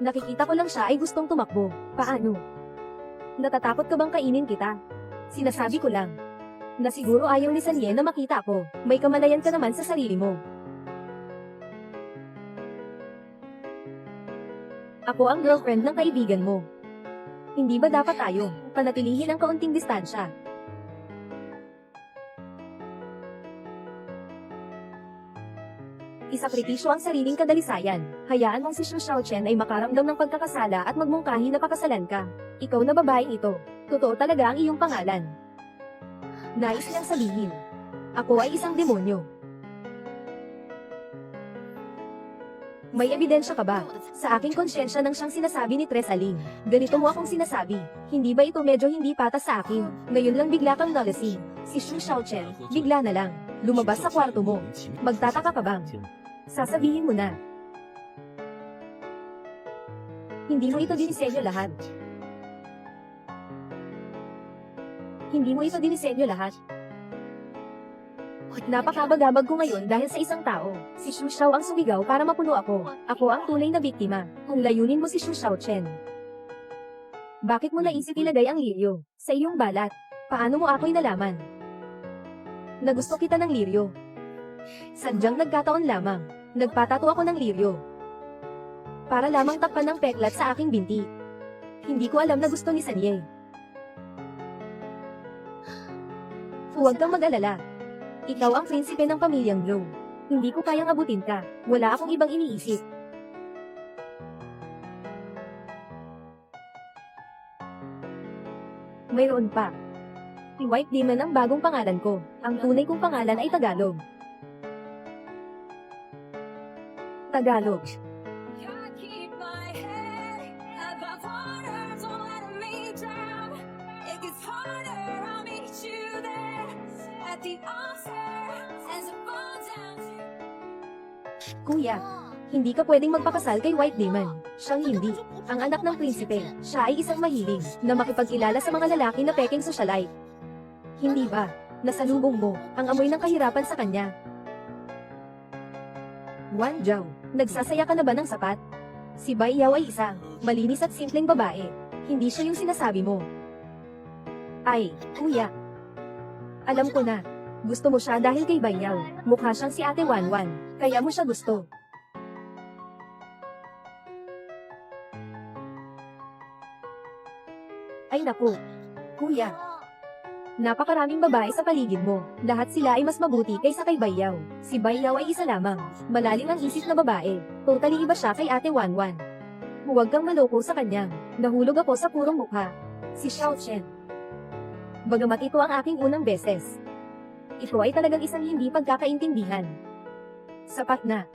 Nakikita ko lang siya ay gustong tumakbo. Paano? Natatakot ka bang kainin kita? Sinasabi ko lang na siguro ayaw ni Sanye na makita ako. May kamalayan ka naman sa sarili mo. Ako ang girlfriend ng kaibigan mo. Hindi ba dapat tayo panatilihin ang kaunting distansya? Isakripisyo ang sariling kadalisayan. Hayaan mong si Xu Xiaochen ay makaramdam ng pagkakasala at magmungkahi na pakasalan ka. Ikaw na babaeng ito. Totoo talaga ang iyong pangalan. Nais niyang sabihin, ako ay isang demonyo. May ebidensya ka ba? Sa aking konsyensya nang siyang sinasabi ni Tres Aling. Ganito mo akong sinasabi. Hindi ba ito medyo hindi patas sa akin? Ngayon lang bigla kang nalasing. Si Xu Xiaochen, bigla na lang. Lumabas sa kwarto mo. Magtataka ka bang? Sasabihin mo na. Hindi mo ito dinisenyo lahat. Hindi mo ito dinisenyo lahat. Napakabagabag ko ngayon dahil sa isang tao. Si Xu Xiao ang sumigaw para mapuno ako. Ako ang tunay na biktima. Kung layunin mo si Xu Xiaochen. Bakit mo naisip ilagay ang liryo sa iyong balat? Paano mo ako'y nalaman na gusto kita ng liryo? Sadyang nagkataon lamang. Nagpatato ako ng liryo para lamang takpan ng peklat sa aking binti. Hindi ko alam na gusto ni Sanye. Huwag kang mag-alala. Ikaw ang prinsipe ng pamilyang Blow. Hindi ko kayang abutin ka. Wala akong ibang iniisip. Mayroon pa. Si White Demon ang bagong pangalan ko. Ang tunay kong pangalan ay Tagalog. Tagalog. Can't keep my head above water, don't let me drown. It gets harder, I'll meet you there at the altar as I fall down to Kuya, hindi ka pwedeng magpakasal kay White Demon. Siyang hindi. Ang anak ng prinsipe, siya ay isang mahiling na makipagkilala sa mga lalaki na peking socialite. Hindi ba? Nasalubong mo ang amoy ng kahirapan sa kanya. Wan Zhao, nagsasaya ka na ba ng sapat? Si Bai Yao ay isang malinis at simpleng babae. Hindi siya yung sinasabi mo. Ay, kuya. Alam ko na. Gusto mo siya dahil kay Bai Yao. Mukha siyang si Ate Wanwan. Kaya mo siya gusto. Ay naku. Kuya. Napakaraming babae sa paligid mo. Lahat sila ay mas mabuti kaysa kay Bai Yao. Si Bai Yao ay isa lamang. Malalim ang isip na babae. Totally iba siya kay Ate Wanwan. Huwag kang maloko sa kanya. Nahulog ako sa purong mukha. Si Xiao Chen. Bagamat ito ang aking unang beses. Ito ay talagang isang hindi pagkakaintindihan. Sapat na.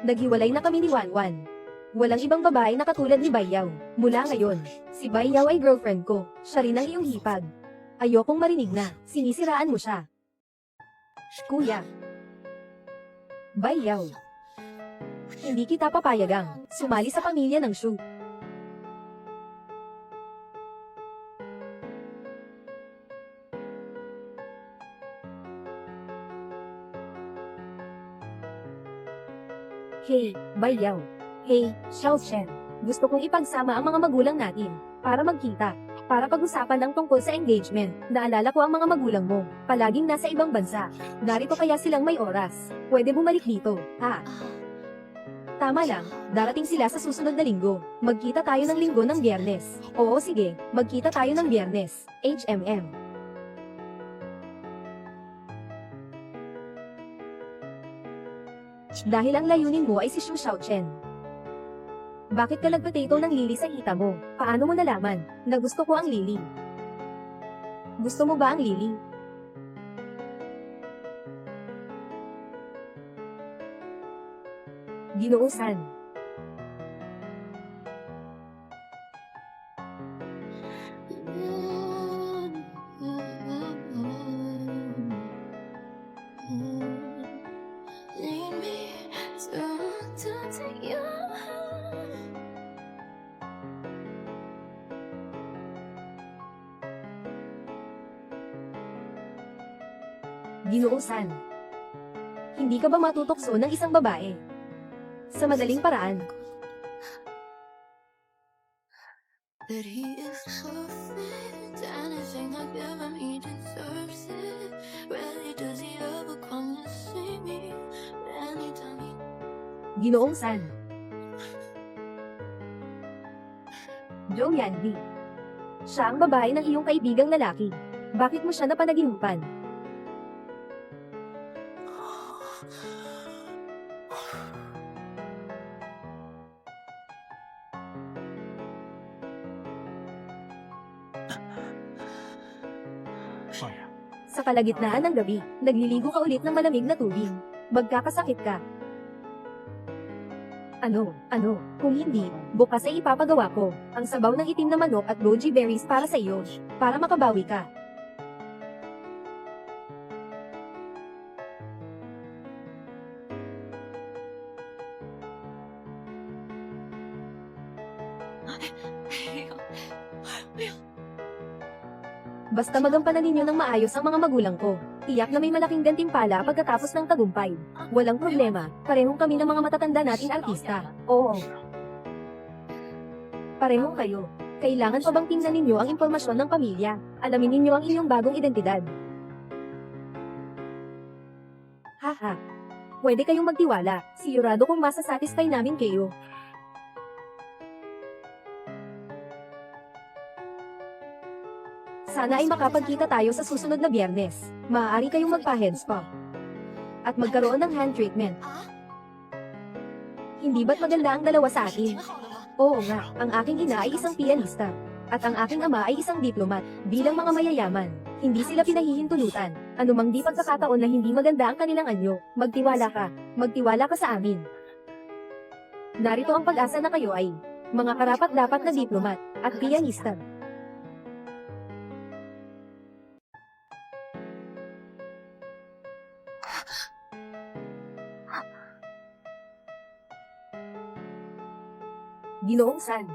Naghiwalay na kami ni Wanwan. Walang ibang babae na katulad ni Bai Yao. Mula ngayon, si Bai Yao ay girlfriend ko. Siya rin ang iyong hipag. Ayokong marinig na, sinisiraan mo siya. Kuya. Bai Yao. Hindi kita papayagang sumali sa pamilya ng Shu. Hey, Bai Yao. Hey, Xiao Chen. Gusto kong ipagsama ang mga magulang natin para magkita. Para pag-usapan ang tungkol sa engagement. Naalala ko ang mga magulang mo. Palaging nasa ibang bansa. Narito kaya silang may oras. Pwede bumalik dito, ha? Tama lang, darating sila sa susunod na linggo. Magkita tayo ng linggo ng Biyernes. Oo sige, magkita tayo ng Biyernes. HMM. Dahil ang layunin mo ay si Xu Xiaochen. Bakit ka nagpotato ng lili sa hita mo? Paano mo nalaman na gusto ko ang lili? Gusto mo ba ang lili? Ginoosan. lead me to take you home. Ginoosan. Hindi ka ba matutokso ng isang babae? Sa madaling paraan. That he is perfect, anything I give him, he deserves it. Rarely does he ever come to see me. Anytime he Ginoong San. Joe Yanbi. Siya ang babae ng iyong kaibigang lalaki. Bakit mo siya napanaginipan? Sa kalagitnaan ng gabi, nagliligo ka ulit ng malamig na tubig. Magkakasakit ka. Ano, kung hindi, bukas ay ipapagawa ko, ang sabaw ng itim na manok at goji berries para sa iyo, para makabawi ka. Basta magampanan ninyo ng maayos ang mga magulang ko. Tiyak na may malaking gantimpala pagkatapos ng tagumpay. Walang problema, parehong kami ng mga matatanda nating artista. Oo. Parehong kayo. Kailangan pa bang tingnan ninyo ang impormasyon ng pamilya? Alamin ninyo ang inyong bagong identidad. Haha. Pwede kayong magtiwala. Sigurado kong masasatisfy namin kayo. Sana ay makapagkita tayo sa susunod na Biyernes. Maaari kayong magpa-heads pa. at magkaroon ng hand treatment. Hindi ba't maganda ang dalawa sa atin? Oo nga, ang aking ina ay isang pianista. At ang aking ama ay isang diplomat. Bilang mga mayayaman, hindi sila pinahihintulutan. Anumang di pagkakataon na hindi maganda ang kanilang anyo, magtiwala ka. Magtiwala ka sa amin. Narito ang pag-asa na kayo ay mga karapat-dapat na diplomat at pianista. Ginoong San.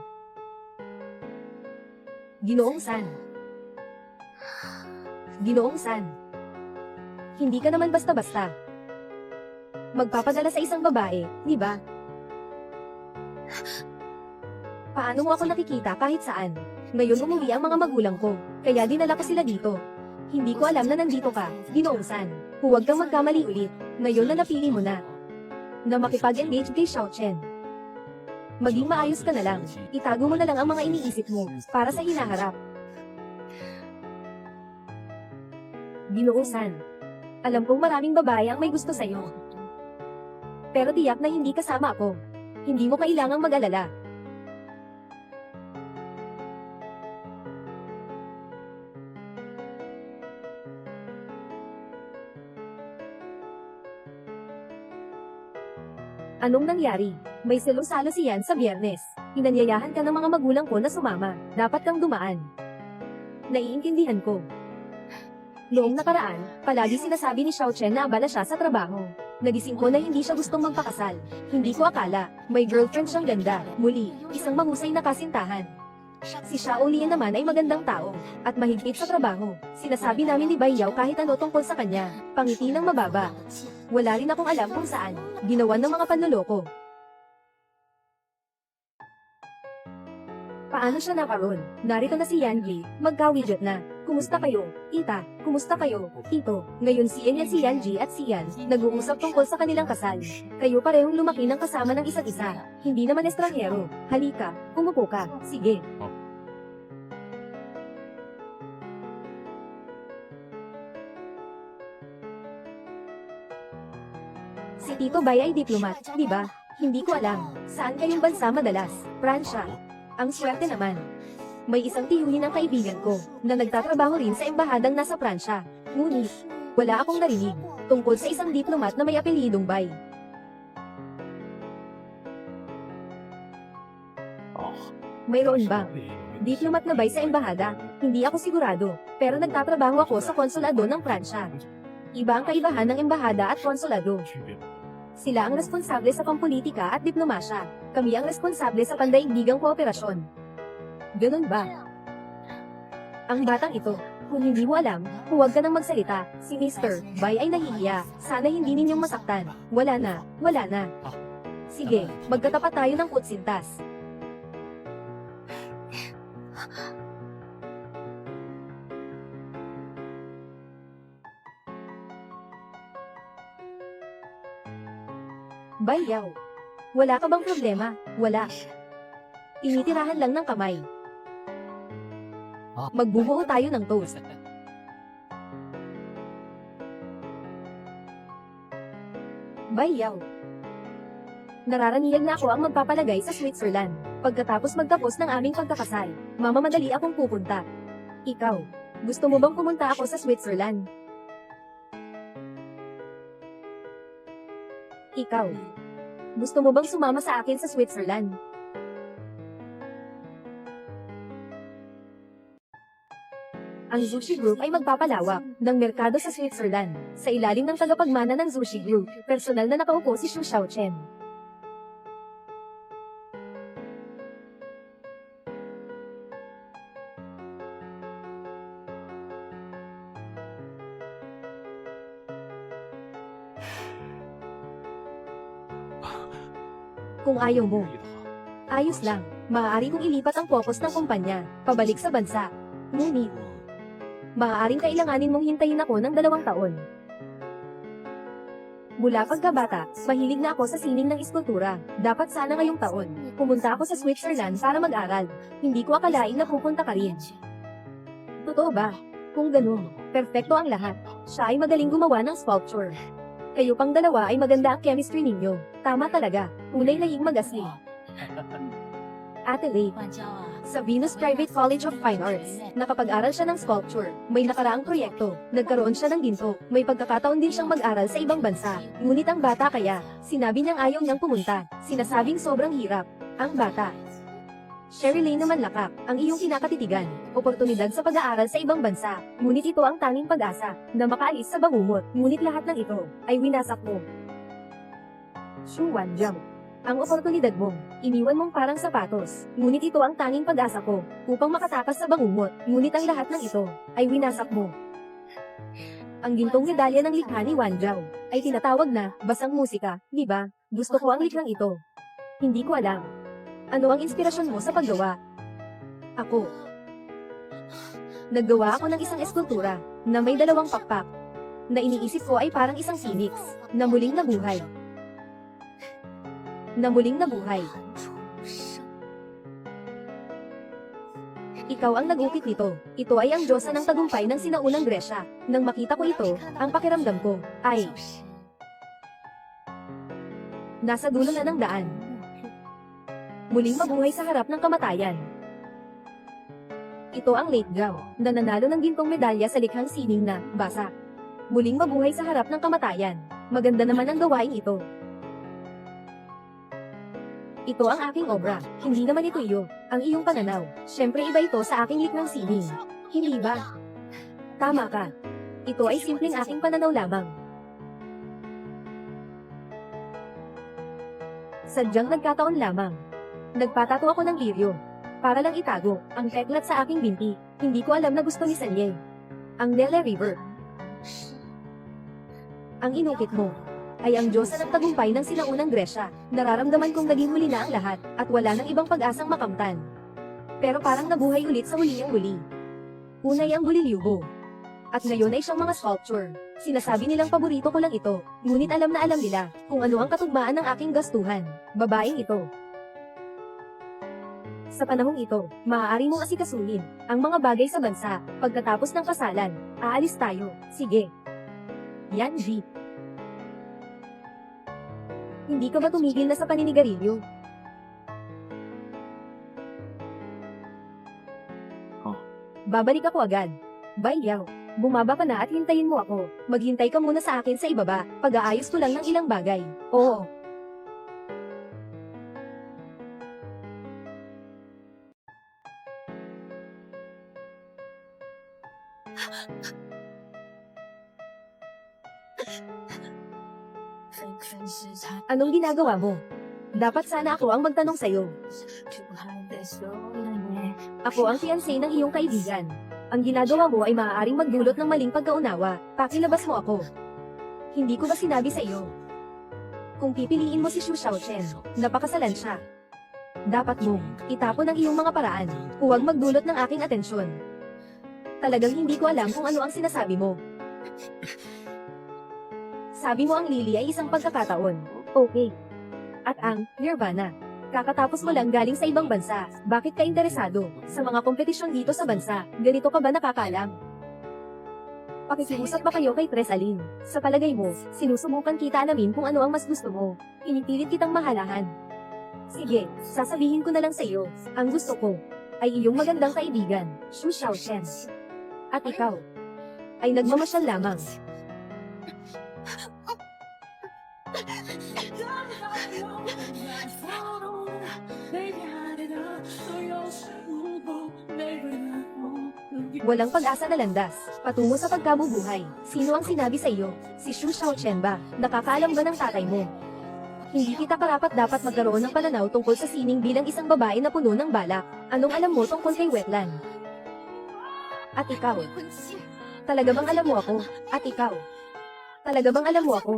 Ginoong San. Ginoong San. Hindi ka naman basta-basta magpapadala sa isang babae, di ba? Paano mo ako nakikita kahit saan? Ngayon umuwi ang mga magulang ko, kaya dinala ko sila dito. Hindi ko alam na nandito ka, Ginoong San. Huwag kang magkamali ulit, ngayon na napili mo na makipag-engage kay Xiao Chen. Maging maayos ka na lang, itago mo na lang ang mga iniisip mo, para sa hinaharap. Ginoong San, alam kong maraming babae ang may gusto sa'yo. Pero tiyak na hindi kasama ako. Hindi mo kailangang mag-alala. Anong nangyari? May salo-salo siyan sa Biyernes. Inanyayahan ka ng mga magulang ko na sumama. Dapat kang dumaan. Naiintindihan ko. Noong nakaraan, palagi sinasabi ni Xiao Chen na abala siya sa trabaho. Nagising ko na hindi siya gustong magpakasal. Hindi ko akala, may girlfriend siyang ganda. Muli, isang mahusay na kasintahan. Si Xiao Lian naman ay magandang tao, at mahigpit sa trabaho. Sinasabi namin ni Bai Yao kahit ano tungkol sa kanya. Pangiti ng mababa. Wala rin akong alam kung saan. Ginawan ng mga panloloko. Paano siya nakaroon? Narito na si Yan Yi, magka-widget na. Kumusta kayo, Ita? Kumusta kayo, Tito? Ngayon si Yan Ji at si Yan, nag-uusap tungkol sa kanilang kasal. Kayo parehong lumaki ng kasama ng isa't isa. Hindi naman estranghero. Halika, umupo ka. Sige. Si Tito Bai ay diplomat, di ba? Hindi ko alam. Saan kayong bansa madalas? Pransya. Ang swerte naman. May isang tiyuhin ng kaibigan ko, na nagtatrabaho rin sa embahadang nasa Pransya. Ngunit, wala akong narinig, tungkol sa isang diplomat na may apelyidong Bai. Mayroon ba? Diplomat na Bai sa embahada? Hindi ako sigurado, pero nagtatrabaho ako sa konsulado ng Pransya. Iba ang kaibahan ng embahada at konsulado. Sila ang responsable sa pampolitika at diplomasya. Kami ang responsable sa pandaigdigang kooperasyon. Ganun ba? Ang batang ito, kung hindi mo alam, huwag ka nang magsalita. Si Mr. Bai ay nahihiya. Sana hindi ninyong masaktan. Wala na, wala na. Sige, magkatapat tayo ng kutsintas. Bai Yao, wala ka bang problema? Wala. Tinitirahan lang ng kamay. Magbubuo tayo ng toast. Bai Yao. Nararaniyan na ako ang magpapalagay sa Switzerland. Pagkatapos magtapos ng aming pagkakasal, mamamadali akong pupunta. Ikaw, gusto mo bang pumunta ako sa Switzerland? Ikaw, gusto mo bang sumama sa akin sa Switzerland? Ang Zushi Group ay magpapalawak ng merkado sa Switzerland. Sa ilalim ng tagapagmana ng Zushi Group, personal na nakaupo si Xu Xiaochen. Kung ayaw mo, ayos lang. Maaari kong ilipat ang focus ng kumpanya, pabalik sa bansa. Ngunit, maaaring kailanganin mong hintayin ako ng 2 taon. Mula pagkabata, mahilig na ako sa sining ng iskultura. Dapat sana ngayong taon, pumunta ako sa Switzerland para mag-aral. Hindi ko akalain na pupunta ka rin. Totoo ba? Kung ganun, perfecto ang lahat. Siya ay magaling gumawa ng sculpture. Kayo pang dalawa ay maganda ang chemistry ninyo. Tama talaga. Unay laying mag-asli. Ate Lay, sa Venus Private College of Fine Arts, nakapag-aral siya ng sculpture, may nakaraang proyekto, nagkaroon siya ng ginto, may pagkakataon din siyang mag-aral sa ibang bansa. Ngunit ang bata kaya, sinabi niyang ayaw niyang pumunta, sinasabing sobrang hirap. Ang bata. Sherilyn naman lakap, ang iyong kinakatitigan, oportunidad sa pag-aaral sa ibang bansa, ngunit ito ang tanging pag-asa, na makaalis sa bangungot, ngunit lahat ng ito, ay winasak mo. Shu Wanjiang. Ang oportunidad mo, iniwan mong parang sapatos, ngunit ito ang tanging pag-asa ko, upang makatakas sa bangungot, ngunit ang lahat ng ito, ay winasak mo. Ang gintong medalya ng likha ni Wanjiao, ay tinatawag na, basang musika, di ba? Gusto ko ang likhang ito. Hindi ko alam. Ano ang inspirasyon mo sa paggawa? Ako. Naggawa ako ng isang eskultura, na may dalawang pakpak, na iniisip ko ay parang isang phoenix, na muling nabuhay. Na muling nabuhay. Ikaw ang nag-ukit nito. Ito ay ang Diyosa ng tagumpay ng sinaunang Gresya. Nang makita ko ito, ang pakiramdam ko, ay nasa dulo na ng daan. Muling mabuhay sa harap ng kamatayan. Ito ang Late Gao, na nanalo ng gintong medalya sa likhang sining na, basa. Muling mabuhay sa harap ng kamatayan. Maganda naman ang gawain ito. Ito ang aking obra, hindi naman ito iyo, ang iyong pananaw. Siyempre iba ito sa aking likhang sining. Hindi ba? Tama ka. Ito ay simpleng aking pananaw lamang. Sadyang nagkataon lamang. Nagpatato ako ng liryo. Para lang itago, ang teklat sa aking binti. Hindi ko alam na gusto ni Sanye. Ang Nele River. Ang inukit mo ay ang Diyosa ng tagumpay ng sinaunang Gresya. Nararamdaman kong naging huli na ang lahat, at wala nang ibang pag-asang makamtan. Pero parang nabuhay ulit sa huli ang huli. Unay ang Bulilyubo. At ngayon ay siyang mga sculpture. Sinasabi nilang paborito ko lang ito, ngunit alam na alam nila, kung ano ang katugmaan ng aking gastuhan. Babaeng ito. Sa panahong ito, maaari mong asikasuhin ang mga bagay sa bansa. Pagkatapos ng kasalan, aalis tayo. Sige. Yan, G. Hindi ka ba tumigil na sa paninigarilyo? Babalik ako agad. Bye, Yao. Bumaba ka na at hintayin mo ako. Maghintay ka muna sa akin sa ibaba. Pag-aayos ko lang ng ilang bagay. Oo. Anong ginagawa mo? Dapat sana ako ang magtanong sa'yo. Ako ang fiancé ng iyong kaibigan. Ang ginagawa mo ay maaaring magdulot ng maling pagkaunawa. Pakilabas mo ako. Hindi ko ba sinabi sa iyo? Kung pipiliin mo si Xu Xiaochen, napakasalan siya. Dapat mo itapon ang iyong mga paraan. Huwag magdulot ng aking atensyon. Talagang hindi ko alam kung ano ang sinasabi mo. Sabi mo ang Lily ay isang pagkakataon. Okay. At ang Nirvana. Kakatapos mo lang galing sa ibang bansa. Bakit ka interesado sa mga kompetisyon dito sa bansa? Ganito ka ba nakakaalam? Pakikiusap ba kayo kay Tresalin? Sa palagay mo, sinusubukan kita alamin kung ano ang mas gusto mo. Pinipilit kitang mahalahan. Sige, sasabihin ko na lang sa iyo. Ang gusto ko ay iyong magandang kaibigan, Xu Xiaochen. At ikaw ay nagmamasyal lamang. Walang pag-asa na landas, patungo sa pagkabubuhay. Sino ang sinabi sa iyo? Si Xu Xiaochen ba? Nakakaalam ba ng tatay mo? Hindi kita karapat-dapat magkaroon ng pananaw tungkol sa sining bilang isang babae na puno ng balak. Anong alam mo tungkol kay Wetland? At ikaw? Talaga bang alam mo ako? At ikaw? Talaga bang alam mo ako?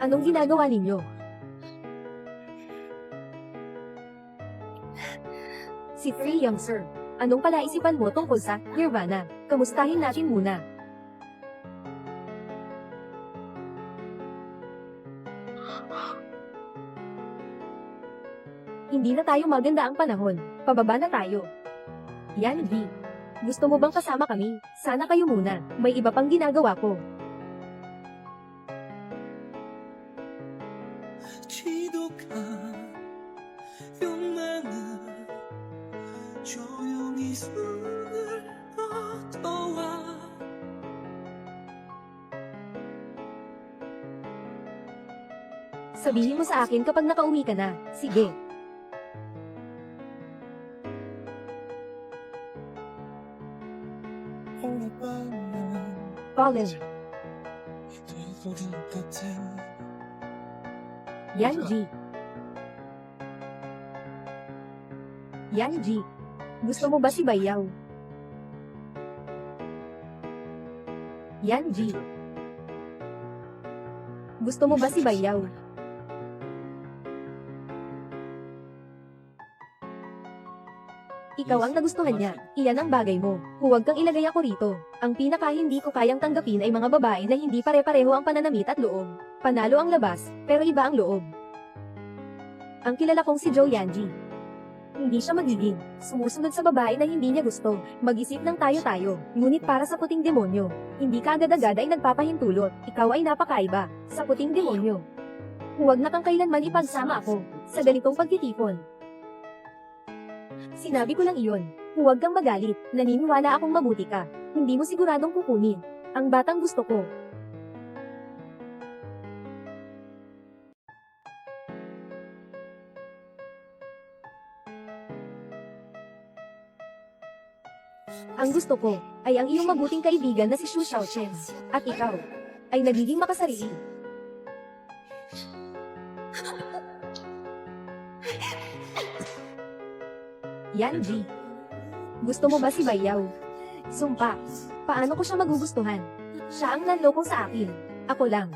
Anong ginagawa ninyo? Si Free Young Sir, anong palaisipan mo tungkol sa Nirvana? Kamustahin natin muna. Hindi na tayo maganda ang panahon. Pababa na tayo. Yan, V. Gusto mo bang kasama kami? Sana kayo muna. May iba pang ginagawa ko. 지독한 욕망은 조용히 숨을 얻어와 Sabihin mo sa akin kapag nakauwi ka na. Sige. 오늘 밤은 Colin. 누구도 같아 Yanji. Yanji. Gusto mo ba si Bayaw? Yanji. Gusto mo ba si Bayaw? Ikaw ang nagustuhan niya. Iyan ang bagay mo. Huwag kang ilagay ako rito. Ang pinaka hindi ko kayang tanggapin ay mga babae na hindi pare-pareho ang pananamit at loob. Panalo ang labas, pero iba ang loob. Ang kilala kong si Joe Yanji. Hindi siya magiging sumusunod sa babae na hindi niya gusto. Mag-isip ng tayo-tayo. Ngunit para sa puting demonyo, hindi ka agad-agad ay nagpapahintulot. Ikaw ay napakaiba sa puting demonyo. Huwag na kang kailanman ipagsama ako sa ganitong pagtitipon. Sinabi ko lang iyon. Huwag kang magalit. Naniniwala akong mabuti ka. Hindi mo siguradong kukunin ang batang gusto ko. Ang gusto ko ay ang iyong mabuting kaibigan na si Xu Xiaochen. At ikaw ay nagiging makasarili. Yanji. Gusto mo ba si Bayaw? Sumpa. Paano ko siya magugustuhan? Siya ang nanloko sa akin. Ako lang.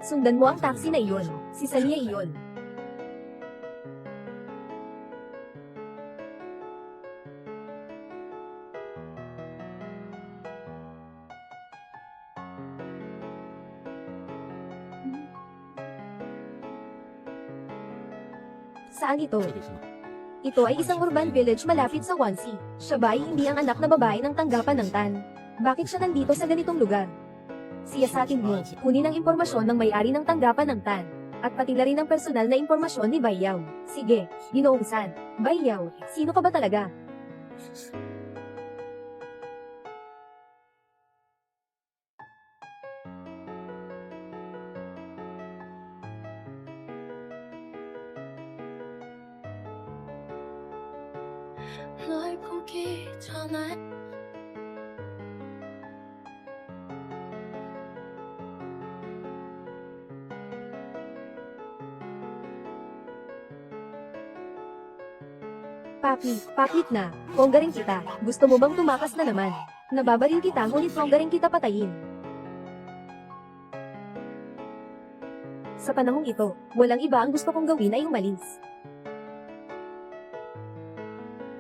Sundan mo ang taxi na iyon. Si Salia iyon. Saan ito? Ito ay isang urban village malapit sa Wansi. Siya ba ay hindi ang anak na babae ng tanggapan ng Tan? Bakit siya nandito sa ganitong lugar? Siyasatin mo, kunin ang impormasyon ng may-ari ng tanggapan ng Tan. At pati na rin ang personal na impormasyon ni Bayaw. Sige, Ginoong San. Bayaw, sino ka ba talaga? 널 보기 전에 Papi, pakit na. Ponggarin kita. Gusto mo bang tumakas na naman? Nababaril kita ngunit ponggarin kita patayin. Sa panahong ito, walang iba ang gusto kong gawin ay umalis.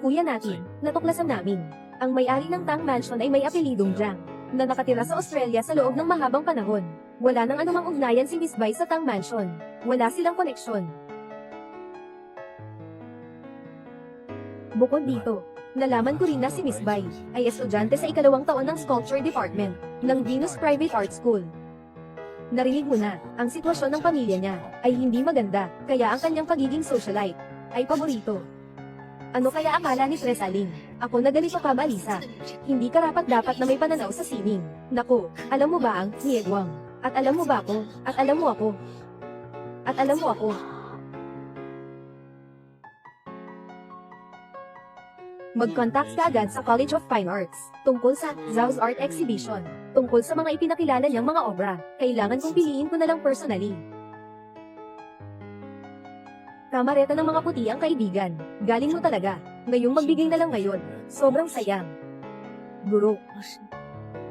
Kuya natin, natuklasan namin. Ang may-ari ng Tang Mansion ay may apelidong Jiang, na nakatira sa Australia sa loob ng mahabang panahon. Wala nang anumang ugnayan si Miss Bai sa Tang Mansion. Wala silang koneksyon. Bukod dito, nalaman ko rin na si Miss Bai ay estudyante sa ikalawang taon ng Sculpture Department ng Venus Private Art School. Narinig mo na, ang sitwasyon ng pamilya niya ay hindi maganda, kaya ang kanyang pagiging socialite ay paborito. Ano kaya akala ni Tresaling? Ako na ganito ka ba, Lisa? Hindi karapat-dapat na may pananaw sa sining. Naku, alam mo ba ang Niegwang? At alam mo ba ako? At alam mo ako? At alam mo ako? Mag-contact ka agad sa College of Fine Arts tungkol sa Zhao's Art Exhibition. Tungkol sa mga ipinakilala niyang mga obra. Kailangan kong piliin ko na lang personally. Kamareta ng mga puti ang kaibigan. Galing mo talaga. Ngayong magbigay na lang ngayon. Sobrang sayang. Guro.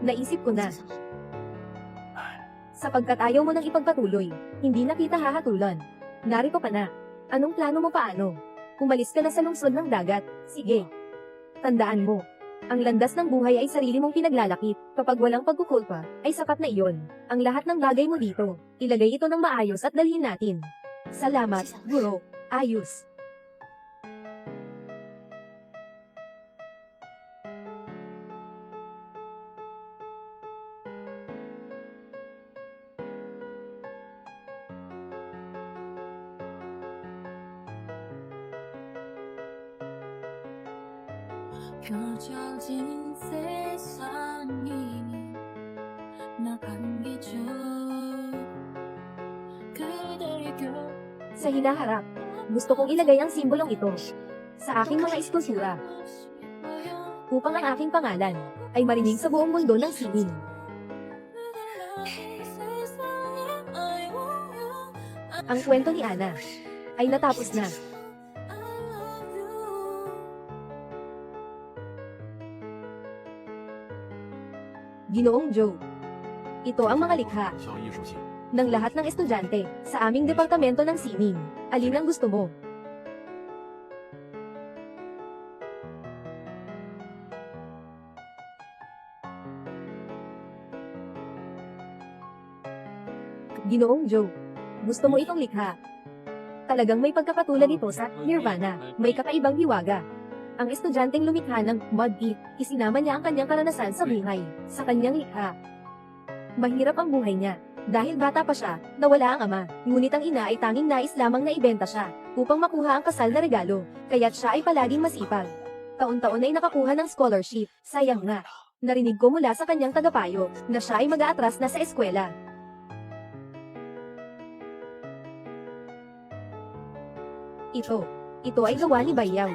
Naisip ko na. Sapagkat ayaw mo nang ipagpatuloy, hindi na kita hahatulan. Narito ka na. Anong plano mo paano? Umalis ka na sa lungsod ng dagat. Sige. Tandaan mo. Ang landas ng buhay ay sarili mong pinaglalakip. Kapag walang pagkukulpa, ay sapat na iyon. Ang lahat ng bagay mo dito, ilagay ito ng maayos at dalhin natin. Salamat, Guro. Ayos. 펼쳐진 세상이 나감기죠 그댈 곁 Sa hinaharap, gusto kong ilagay ang simbolong ito sa aking mga eskultura upang ang aking pangalan ay marinig sa buong mundo ng sining. Ang kwento ni Ana ay natapos na. Ginoong Joe. Ito ang mga likha 小艺术系。 ng lahat ng estudyante sa aming departamento ng sining. Alin ang gusto mo? Ginoong Joe, gusto mo itong likha? Talagang may pagkakatulad ito sa Nirvana, may kakaibang hiwaga. Ang estudyanteng lumikha ng Mud Eat, isinama niya ang kanyang karanasan sa buhay, sa kanyang likha. Mahirap ang buhay niya. Dahil bata pa siya, nawala ang ama, ngunit ang ina ay tanging nais lamang na ibenta siya, upang makuha ang kasal na regalo, kaya't siya ay palaging masipag. Taon-taon ay nakakuha ng scholarship, sayang nga. Narinig ko mula sa kanyang tagapayo, na siya ay mag-aatras na sa eskwela. Ito ay gawa ni Bayaw.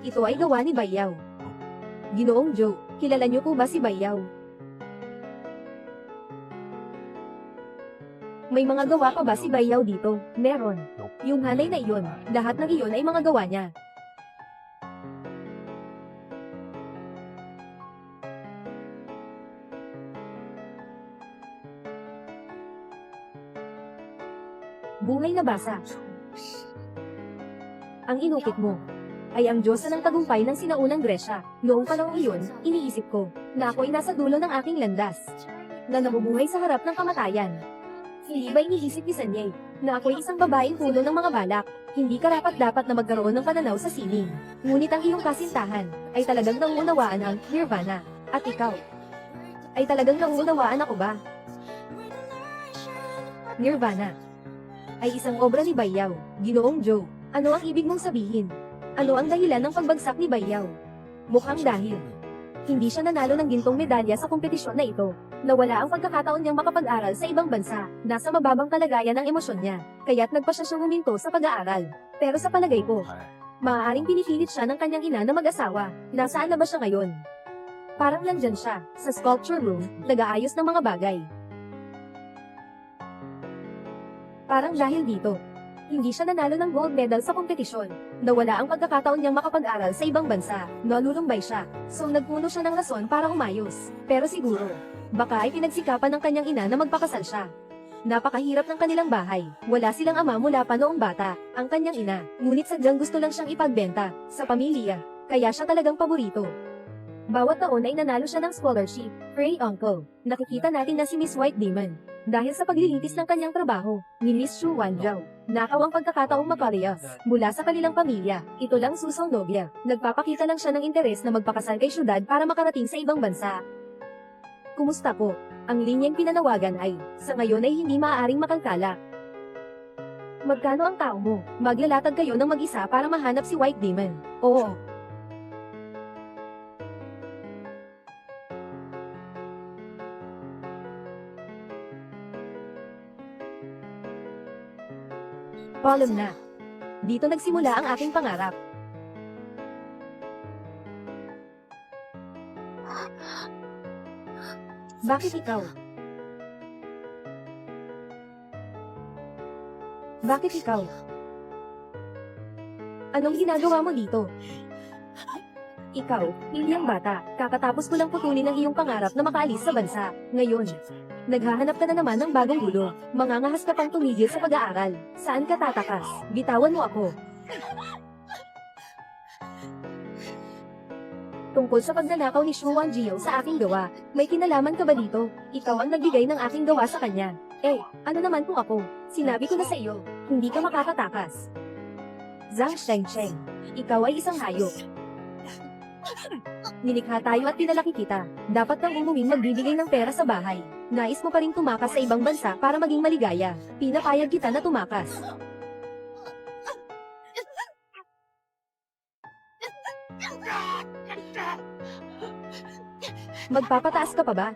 Ito ay gawa ni Bayaw. Ginoong Joe, kilala niyo po ba si Bayaw? May mga gawa pa ba si Bayaw dito? Meron. Yung hanay na iyon, lahat ng iyon ay mga gawa niya. Buhay na basa. Ang inukit mo ay ang Diyosa ng tagumpay ng sinaunang Gresya. Noong panahon iyon, iniisip ko na ako ay nasa dulo ng aking landas, na nabubuhay sa harap ng kamatayan. Hindi ba iniisip ni Sanyay na ako ay isang babaeng puno ng mga balak, hindi karapat-dapat na magkaroon ng pananaw sa sining. Ngunit ang iyong kasintahan ay talagang nauunawaan ang Nirvana. At ikaw, ay talagang nauunawaan ako ba? Nirvana ay isang obra ni Bayaw. Ginoong Joe, ano ang ibig mong sabihin? Ano ang dahilan ng pagbagsak ni Bayaw? Mukhang dahil hindi siya nanalo ng gintong medalya sa kompetisyon na ito. Nawala ang pagkakataon niyang makapag-aral sa ibang bansa. Nasa mababang kalagayan ng emosyon niya, kaya't nagpasya siyang huminto sa pag-aaral. Pero sa palagay ko, maaaring pinipilit siya ng kanyang ina na mag-asawa. Nasaan na ba siya ngayon? Parang nandyan siya, sa sculpture room, nag-aayos ng mga bagay. Parang dahil dito, hindi siya nanalo ng gold medal sa kompetisyon. Nawala ang pagkakataon niyang makapag-aral sa ibang bansa. Nalulumbay siya. So nagpuno siya ng rason para umayos. Pero siguro, baka ay pinagsikapan ng kanyang ina na magpakasal siya. Napakahirap ng kanilang bahay. Wala silang ama mula pa noong bata, ang kanyang ina. Ngunit sadyang gusto lang siyang ipagbenta sa pamilya. Kaya siya talagang paborito. Bawat taon ay nanalo siya ng scholarship. Pray Uncle. Nakikita natin na si Miss White Demon. Dahil sa paglilitis ng kanyang trabaho, ni Miss Shu Wanzhou, nakaw ang pagkakataong maparehas mula sa kanilang pamilya. Ito lang susong nobya. Nagpapakita lang siya ng interes na magpakasal kay syudad para makarating sa ibang bansa. Kumusta po? Ang linyang pinanawagan ay, sa ngayon ay hindi maaaring makalkala. Magkano ang tao mo? Maglalatag kayo ng mag-isa para mahanap si White Demon. Oo. Column na. Dito nagsimula ang aking pangarap. Bakit ikaw? Bakit ikaw? Anong ginagawa mo dito? Ikaw, Pilyang bata, kakatapos ko lang putulin ang iyong pangarap na makaalis sa bansa. Ngayon, naghahanap ka na naman ng bagong gulo. Mangangahas ka pang tumigil sa pag-aaral. Saan ka tatakas? Bitawan mo ako. Tungkol sa pagnanakaw ni Shu Wangjio sa aking gawa, may kinalaman ka ba dito? Ikaw ang nagbigay ng aking gawa sa kanya. Ano naman kung ako? Sinabi ko na sa iyo, hindi ka makakatakas. Zhang Shengsheng, ikaw ay isang hayop. Nilikha tayo at pinalaki kita. Dapat kang umuwing magbibigay ng pera sa bahay. Nais mo pa rin tumakas sa ibang bansa para maging maligaya. Pinapayag kita na tumakas. Magpapataas ka pa ba?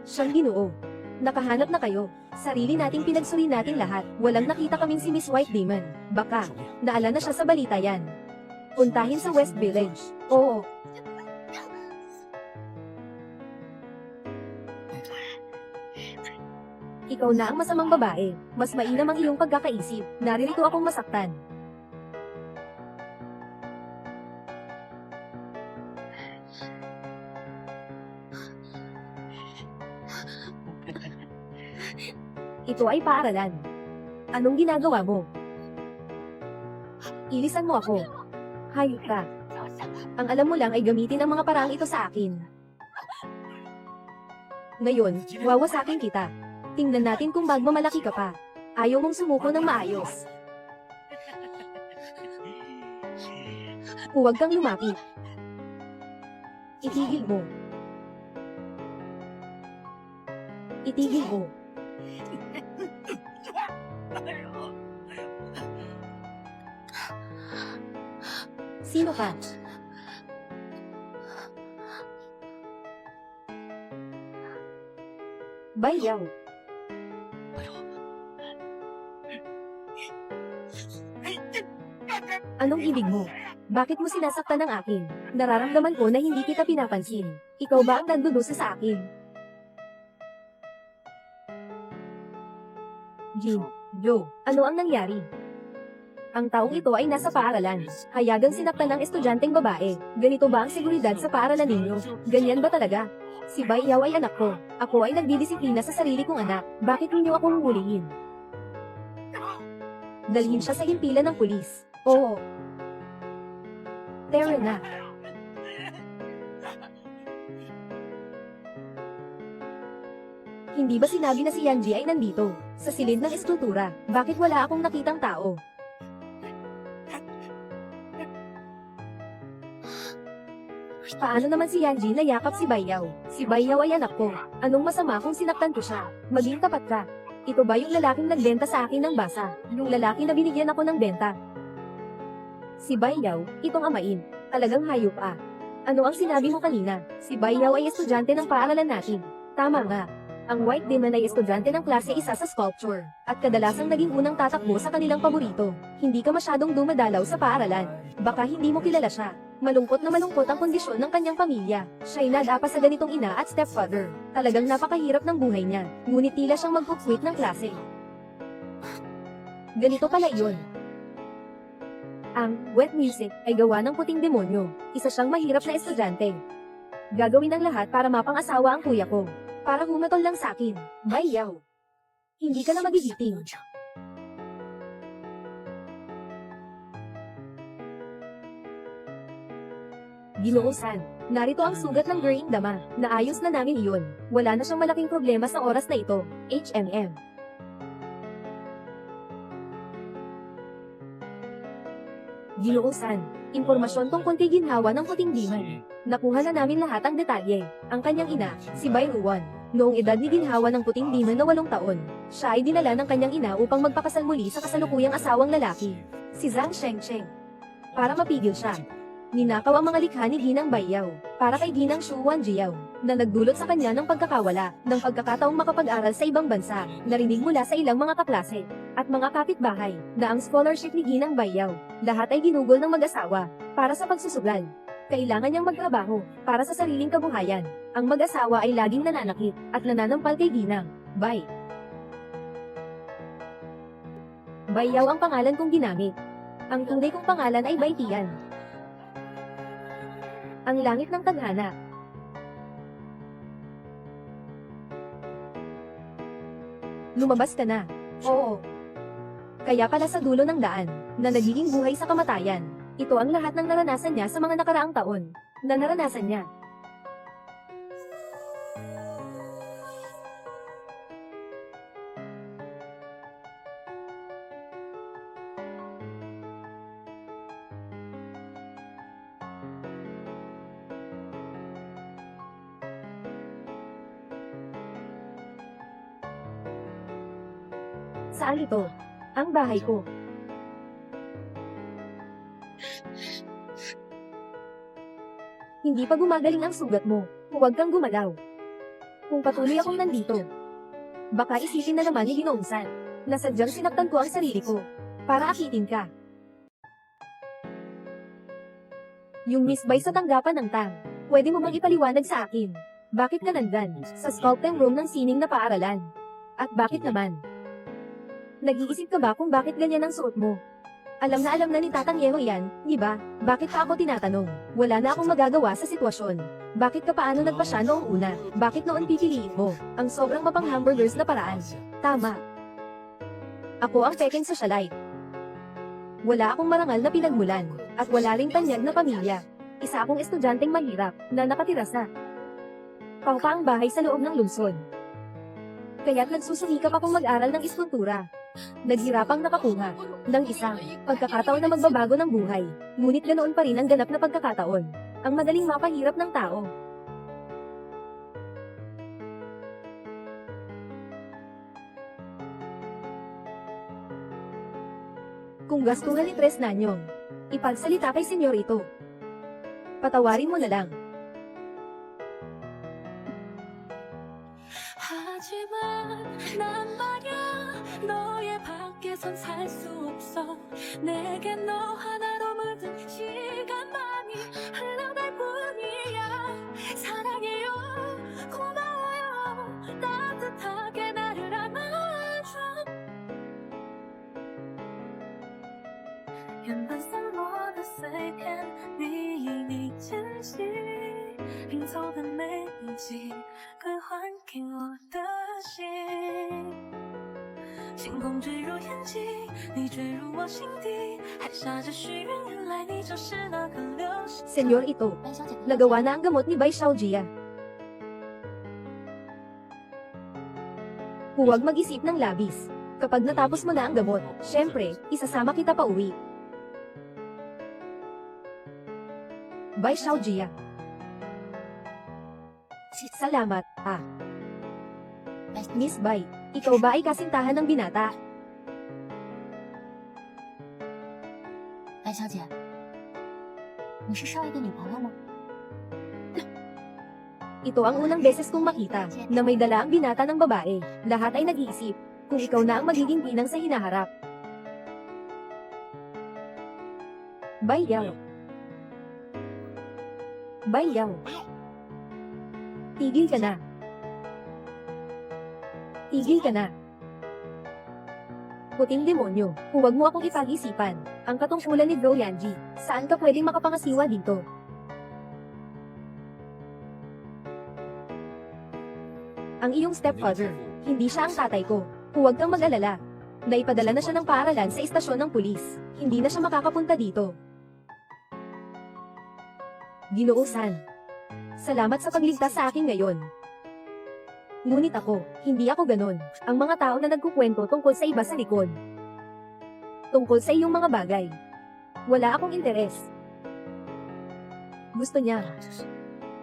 Siyang Ginoo. Nakahanap na kayo. Sarili nating pinagsuri natin lahat. Walang nakita kaming si Miss White Demon. Baka, naala na siya sa balita yan. Puntahin sa West Village. Oo. Ikaw na ang masamang babae. Mas mainam ang iyong pagkakaisip. Naririto akong masaktan. Ito ay paaralan. Anong ginagawa mo? Ilisan mo ako. Hayop ka. Ang alam mo lang ay gamitin ang mga paraang ito sa akin. Ngayon, wawasakin kita. Tingnan natin kung magmamalaki ka pa. Ayaw mong sumuko ng maayos. Huwag kang lumapit. Itigil mo. Itigil mo. Sino ka? Bayaw. Anong ibig mo? Bakit mo sinasaktan ang akin? Nararamdaman ko na hindi kita pinapansin. Ikaw ba ang nagdudusa sa akin? Jin, Joe, ano ang nangyari? Ang taong ito ay nasa paaralan. Hayagang sinaktan ng estudyanteng babae. Ganito ba ang seguridad sa paaralan ninyo? Ganyan ba talaga? Si Bayaw ay anak ko. Ako ay nagdidisiplina sa sarili kong anak. Bakit ninyo ako huhulihin? Dalhin siya sa himpilan ng pulis. Oo. Tara na. Hindi ba sinabi na si Yanji ay nandito? Sa silid ng estruktura. Bakit wala akong nakitang tao? Paano naman si Yanji na yakap si Bayaw? Si Bayaw ay anak ko. Anong masama kung sinaktan ko siya? Maging tapat ka. Ito ba yung lalaking nagbenta sa akin ng basa? Yung lalaki na binigyan ako ng benta? Si Bayaw, itong amain. Talagang hayop ah. Ano ang sinabi mo kanina? Si Bayaw ay estudyante ng paaralan natin. Tama nga. Ang White Demon ay estudyante ng klase 1 sa sculpture, at kadalasang naging unang tatakbo sa kanilang paborito. Hindi ka masyadong dumadalaw sa paaralan. Baka hindi mo kilala siya. Malungkot na malungkot ang kondisyon ng kanyang pamilya. Siya'y nadapa sa ganitong ina at stepfather. Talagang napakahirap ng buhay niya. Ngunit tila siyang mag-quit ng klase. Ganito pala iyon. Ang wet music ay gawa ng puting demonyo. Isa siyang mahirap na estudyante. Gagawin ang lahat para mapang-asawa ang kuya ko. Para humatol lang sa akin. Bayaw. Hindi ka na magigiting. Ginoosan. Narito ang sugat ng Green Dama. Naayos na namin iyon. Wala na siyang malaking problema sa oras na ito. HMM. Ginoosan. Impormasyon tungkol kay ginhawa ng puting demon. Nakuha na namin lahat ang detalye. Ang kanyang ina, si Bayruan. Noong edad ni ginhawa ng puting demon na 8 taon, siya ay dinala ng kanyang ina upang magpakasal muli sa kasalukuyang asawang lalaki. si Zhang Shengcheng. Para mapigil siya, ninakaw ang mga likha ni Ginang Bayaw, para kay Ginang Shu Wanjiao, na nagdulot sa kanya ng pagkakawala, ng pagkakataong makapag-aral sa ibang bansa, narinig mula sa ilang mga kaklase, at mga kapitbahay, na ang scholarship ni Ginang Bayaw, lahat ay ginugol ng mag-asawa, para sa pagsusugal. Kailangan niyang magtrabaho, para sa sariling kabuhayan. Ang mag-asawa ay laging nananakit, at nananampal kay Ginang Bayaw ang pangalan kong ginamit. Ang tunay kong pangalan ay Baitian. Ang langit ng tadhana. Lumabas ka na. Oo. Kaya pala sa dulo ng daan, na nagiging buhay sa kamatayan. Ito ang lahat ng naranasan niya sa mga nakaraang taon, na naranasan niya. Saan ito? Ang bahay ko. Hindi pa gumagaling ang sugat mo. Huwag kang gumalaw. Kung patuloy akong nandito, baka isipin na naman ni Ginoong San na sadyang sinaktan ko ang sarili ko para akitin ka. Yung Miss Bai sa tanggapan ng Tang, pwede mo bang ipaliwanag sa akin? Bakit ka nandyan sa sculpting room ng sining na paaralan? At bakit naman? Nag-iisip ka ba kung bakit ganyan ang suot mo? Alam na ni Tatang Yeho yan, di ba? Bakit pa ako tinatanong? Wala na akong magagawa sa sitwasyon. Bakit ka paano nagpasya noong una? Bakit noon pipiliin mo ang sobrang mapang hamburgers na paraan? Tama. Ako ang peking socialite. Wala akong marangal na pinagmulan, at wala ring tanyag na pamilya. Isa akong estudyanteng mahirap, na nakatira sa pangpaang bahay sa loob ng lungsod. Kaya't nagsusumikap akong mag-aral ng iskultura. Naghirapang nakakuha ng isang pagkakataon na magbabago ng buhay. Ngunit ganoon pa rin ang ganap na pagkakataon. Ang madaling mapahirap ng tao. Kung gastuhan ni Tres Nanyong, ipagsalita kay senyorito. Patawarin mo na lang. 하지만 난 말야 너의 밖에선 살 수 없어 내게 너 하나로 물든 시간만이 흘러갈 뿐이야 사랑해요 고마워요 따뜻하게 나를 안아줘 原本散落的碎片你已逆珍惜拼凑的每一季归还给我的心星空坠入眼睛你坠入我心底还傻着许愿原来你就是那颗流星 Senyor ito, nagawa na ang gamot ni Bai Xiaojia. Huwag mag-isip ng labis. Kapag natapos mo na ang gamot, syempre, isasama kita pa uwi. Bai Xiaojia. Salamat, Miss Bai, ikaw ba ay kasintahan ng binata? 白小姐，你是少爷的女朋友吗？ Ito ang unang beses kong makita, na may dala ang binata ng babae. Lahat ay nag-iisip, kung ikaw na ang magiging pinang sa hinaharap. Bayaw. Bayaw. Tigil ka na. Tigil ka na. Puting demonyo, huwag mo akong ipag-isipan. Ang katungkulan ni Bro Yanji, saan ka pwedeng makapangasiwa dito? Ang iyong stepfather, hindi siya ang tatay ko. Huwag kang mag-alala. Naipadala na siya ng paaralan sa istasyon ng pulis. Hindi na siya makakapunta dito. Ginoo San, salamat sa pagligtas sa akin ngayon. Ngunit ako, hindi ako ganon. Ang mga tao na nagkukwento tungkol sa iba sa likod. Tungkol sa iyong mga bagay. Wala akong interes. Gusto niya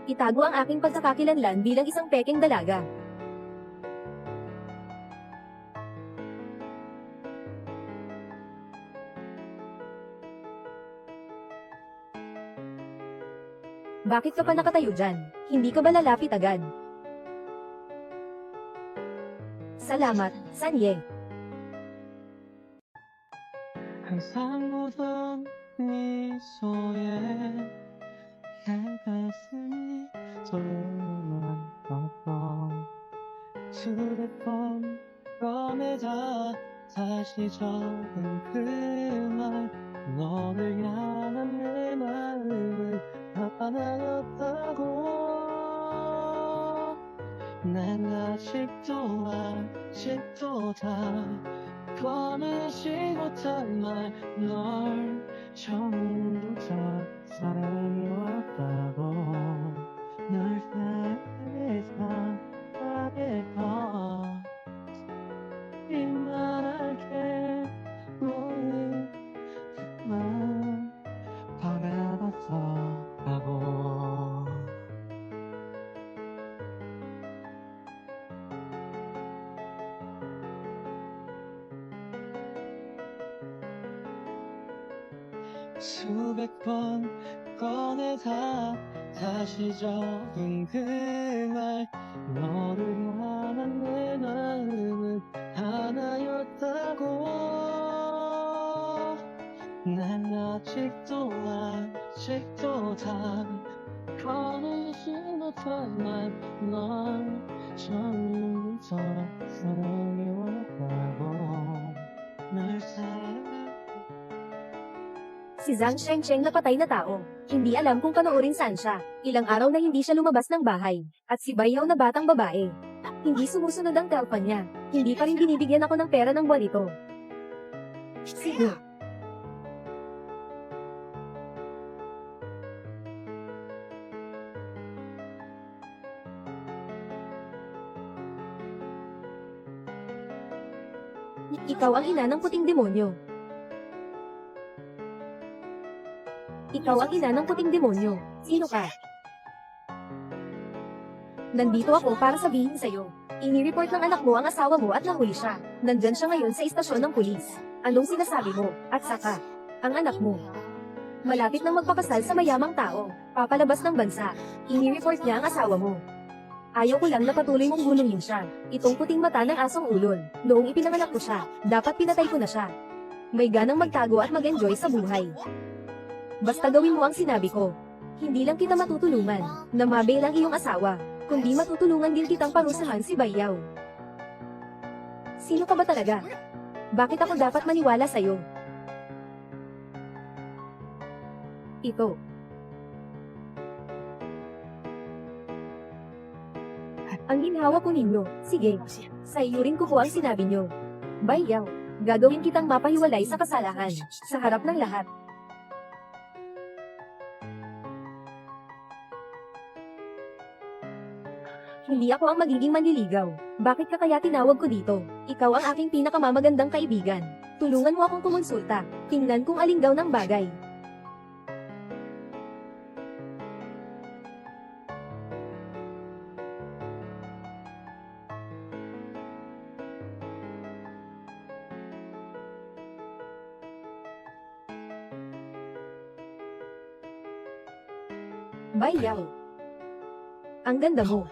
itago ang aking pagkakakilanlan bilang isang peking dalaga. Bakit ka pa nakatayo dyan? Hindi ka ba lalapit agad? Salamat, Sanye. 항상 웃던 미소에 내 가슴이 조용했던 휴대폰 꺼내자 다시 적은 그말 너를 향한 내 마음은 하나였다고 난 아직도 다 꺼내지 못한 말널 처음부터 사랑해왔다고 널 사랑해서 이 말할게 너의 마음 바라봤었다고 수백 번 꺼내다 다시 적은 그 말 너를 향한 내 마음은 하나였다고 난 아직도 다 꺼내지 못한 말넌 처음부터 사랑해왔다고 널 사랑해 Si Zhang Shengsheng na patay na tao. Hindi alam kung panoorin saan siya. Ilang araw na hindi siya lumabas ng bahay. At si Bayaw na batang babae. Hindi sumusunod ang telepon niya. Hindi pa rin binibigyan ako ng pera ng buwan ito. Sige. Ikaw ang ina ng puting demonyo. Ikaw ang ina ng puting demonyo. Sino ka? Nandito ako para sabihin sa'yo. Ini-report ng anak mo ang asawa mo at nahuli siya. Nandyan siya ngayon sa istasyon ng pulis. Anong sinasabi mo? At saka, ang anak mo. Malapit nang magpakasal sa mayamang tao. Papalabas ng bansa. Ini-report niya ang asawa mo. Ayaw ko lang na patuloy mong gulungin siya. Itong puting mata ng asong ulol. Noong ipinanganak ko siya, dapat pinatay ko na siya. May ganang magtago at mag-enjoy sa buhay. Basta gawin mo ang sinabi ko. Hindi lang kita matutulungan, na mabail ang iyong asawa, kundi matutulungan din kitang parusahan si Bayaw. Sino ka ba talaga? Bakit ako dapat maniwala sa'yo? Ito. Ang ginhawa ko ninyo, sige. Sa iyo rin ko po ang sinabi nyo. Bayaw, gagawin kitang mapahiwalay sa kasalahan, sa harap ng lahat. Hindi ako ang magiging manliligaw. Bakit ka kaya tinawag ko dito? Ikaw ang aking pinakamamagandang kaibigan. Tulungan mo akong kumonsulta. Tingnan kung alin daw ng bagay. Bayaw. Ang ganda mo.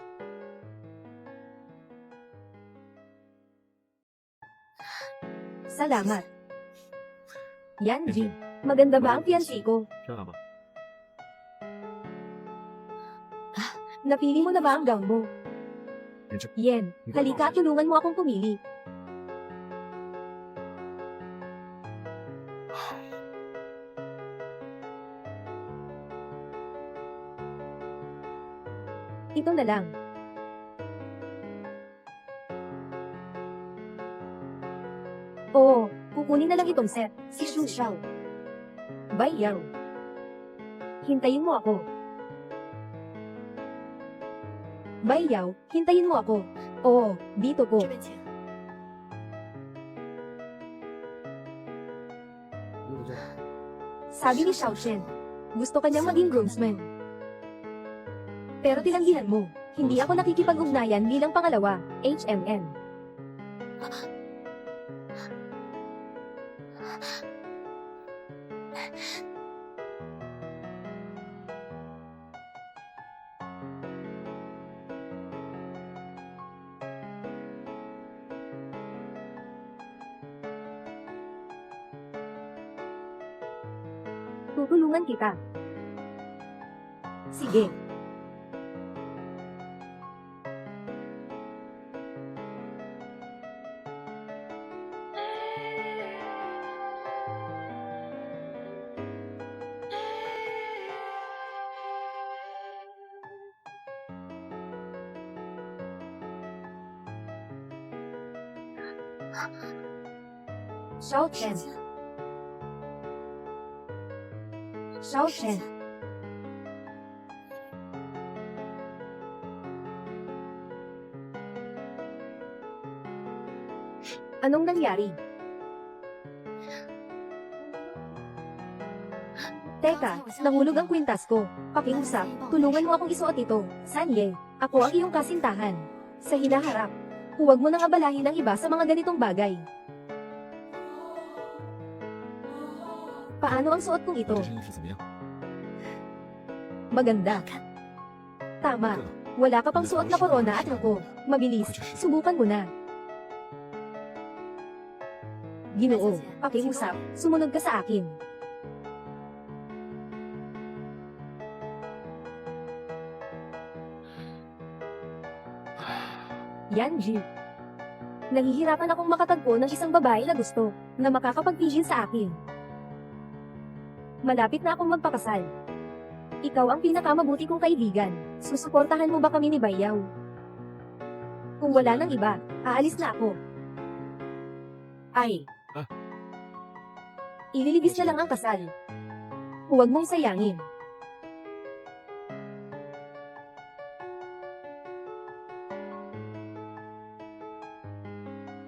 Salamat. Yanji, maganda ba ang fiancé ko? Siya ba? Napili mo na ba ang gown mo? Yen, halika at tulungan mo akong pumili. Ito na lang. Oo, kukunin na lang itong set, si Xu Xiao. Bayaw. Hintayin mo ako. Bayaw, hintayin mo ako. Oo, dito po. Sabi ni Xiao Shen, gusto kanyang maging groomsman. Pero tinanggihan mo, hindi ako nakikipag-ugnayan bilang pangalawa, HMN. Tutulungan kita. Sige. Xiao Chen. Xiao Chen. Anong nangyari? Teka, nahulog ang kwintas ko. Pakiusap, tulungan mo akong isuot ito. Sanye, ako ang iyong kasintahan. Sa hinaharap, huwag mo nang abalahin ang iba sa mga ganitong bagay. Paano ang suot kong ito? 这身衣服怎么样？ Maganda. Tama. Wala ka pang suot na korona at ako. Mabilis, subukan mo na. Ginoo, pakiusap, sumunod ka sa akin. Yanji. Nahihirapan akong makatagpo ng isang babae na gusto, na makakapagpigil sa akin. Malapit na akong magpakasal. Ikaw ang pinakamabuti kong kaibigan. Susuportahan mo ba kami ni Bayaw? Kung wala nang iba, aalis na ako. Ay. Ah. Ililigis na lang ang kasal. Huwag mong sayangin.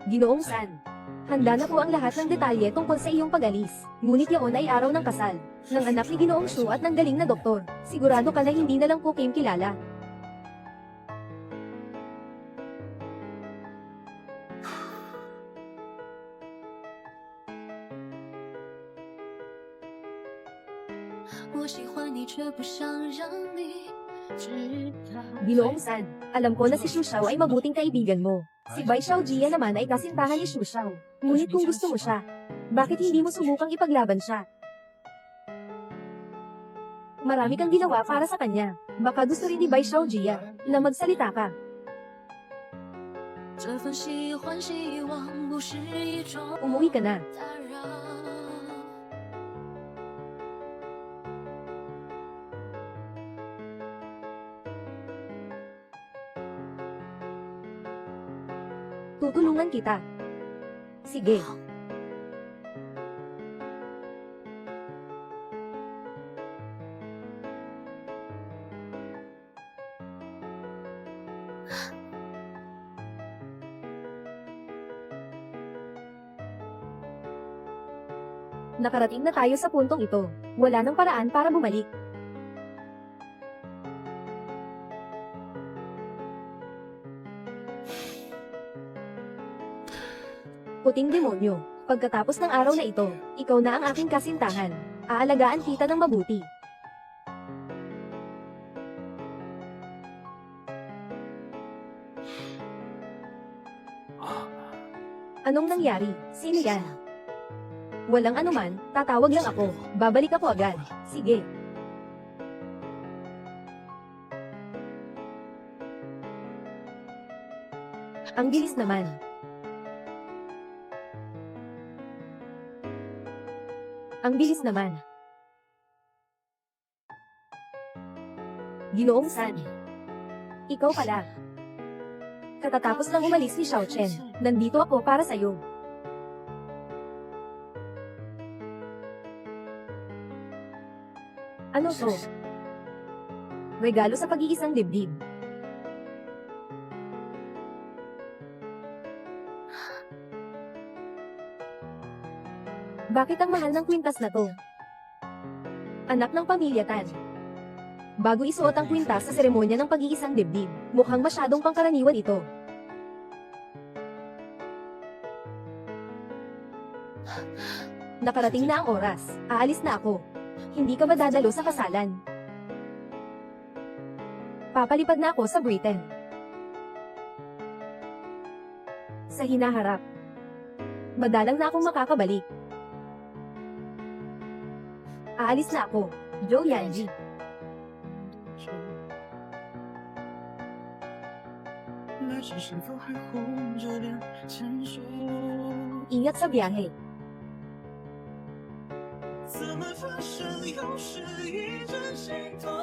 Ginoong San, handa na po ang lahat ng detalye tungkol sa iyong pag-alis. Ngunit yaon ay araw ng kasal, ng anak ni Ginoong Shu at ng galing na doktor. Sigurado ka na hindi na lang po Kim kilala. Ginoong San, alam ko na si Shu Xiao ay mabuting kaibigan mo. Si Bai Xiaojia naman ay kasintahan ni Shu Xiao. Ngunit kung gusto mo siya, bakit hindi mo subukang ipaglaban siya? Marami kang ginawa para sa kanya. Baka gusto rin ni Bai Xiaojia na magsalita ka. Umuwi ka na. Tutulungan kita. Sige. Nakarating na tayo sa puntong ito. Wala nang paraan para bumalik. Puting demonyo, pagkatapos ng araw na ito, ikaw na ang aking kasintahan. Aalagaan kita ng mabuti. Anong nangyari? Sino yan? Walang anuman, tatawag lang ako. Babalik ako agad. Sige. Ang bilis naman. Ang bilis naman. Ginoong San. Ikaw pala. Katatapos lang umalis ni Xiao Chen, nandito ako para sa'yo. Ano to? Regalo sa pag-iisang dibdib. Bakit ang mahal ng kwintas na to? Anak ng pamilya Tan. Bago isuot ang kwintas sa seremonya ng pag-iisang dibdib, mukhang masyadong pangkaraniwan ito. Nakarating na ang oras. Aalis na ako. Hindi ka ba dadalo sa kasalan? Papalipad na ako sa Britain. Sa hinaharap. Madalang na akong makakabalik. Aalis na ako. Joe Yanji. Ingat sa biyahe. 怎么转身又是一阵心痛，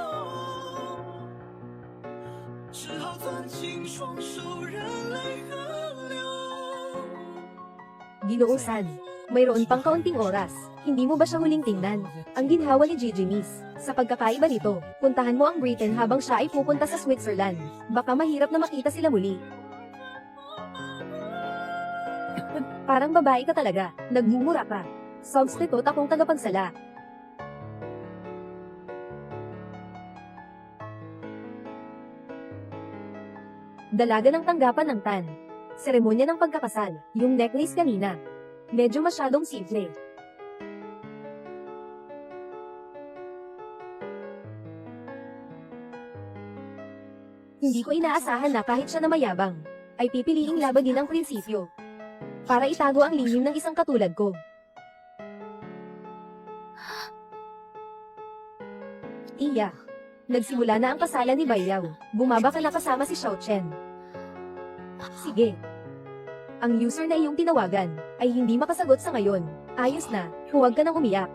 只好攥紧双手，任泪河流。 Ginoosan. Mayroon pang kaunting oras. Hindi mo ba siya huling tingnan? Ang ginhawa ni Gigi Miss. Sa pagkakaiba nito, puntahan mo ang Britain habang siya ay pupunta sa Switzerland. Baka mahirap na makita sila muli. Parang babae ka talaga. Nagmumura ka. Substitute akong tagapagsala. Dalaga ng tanggapan ng Tan. Seremonya ng pagkakasal. Yung necklace kanina. Medyo masyadong simple. Hindi ko inaasahan na kahit siya na mayabang, ay pipiliing labagin ang prinsipyo. Para itago ang lihim ng isang katulad ko. Iya. Nagsimula na ang kasalan ni Bayaw. Bumaba ka na kasama si Xiao Chen. Sige. Ang user na iyong tinawagan ay hindi makasagot sa ngayon. Ayos na, huwag ka nang umiyak.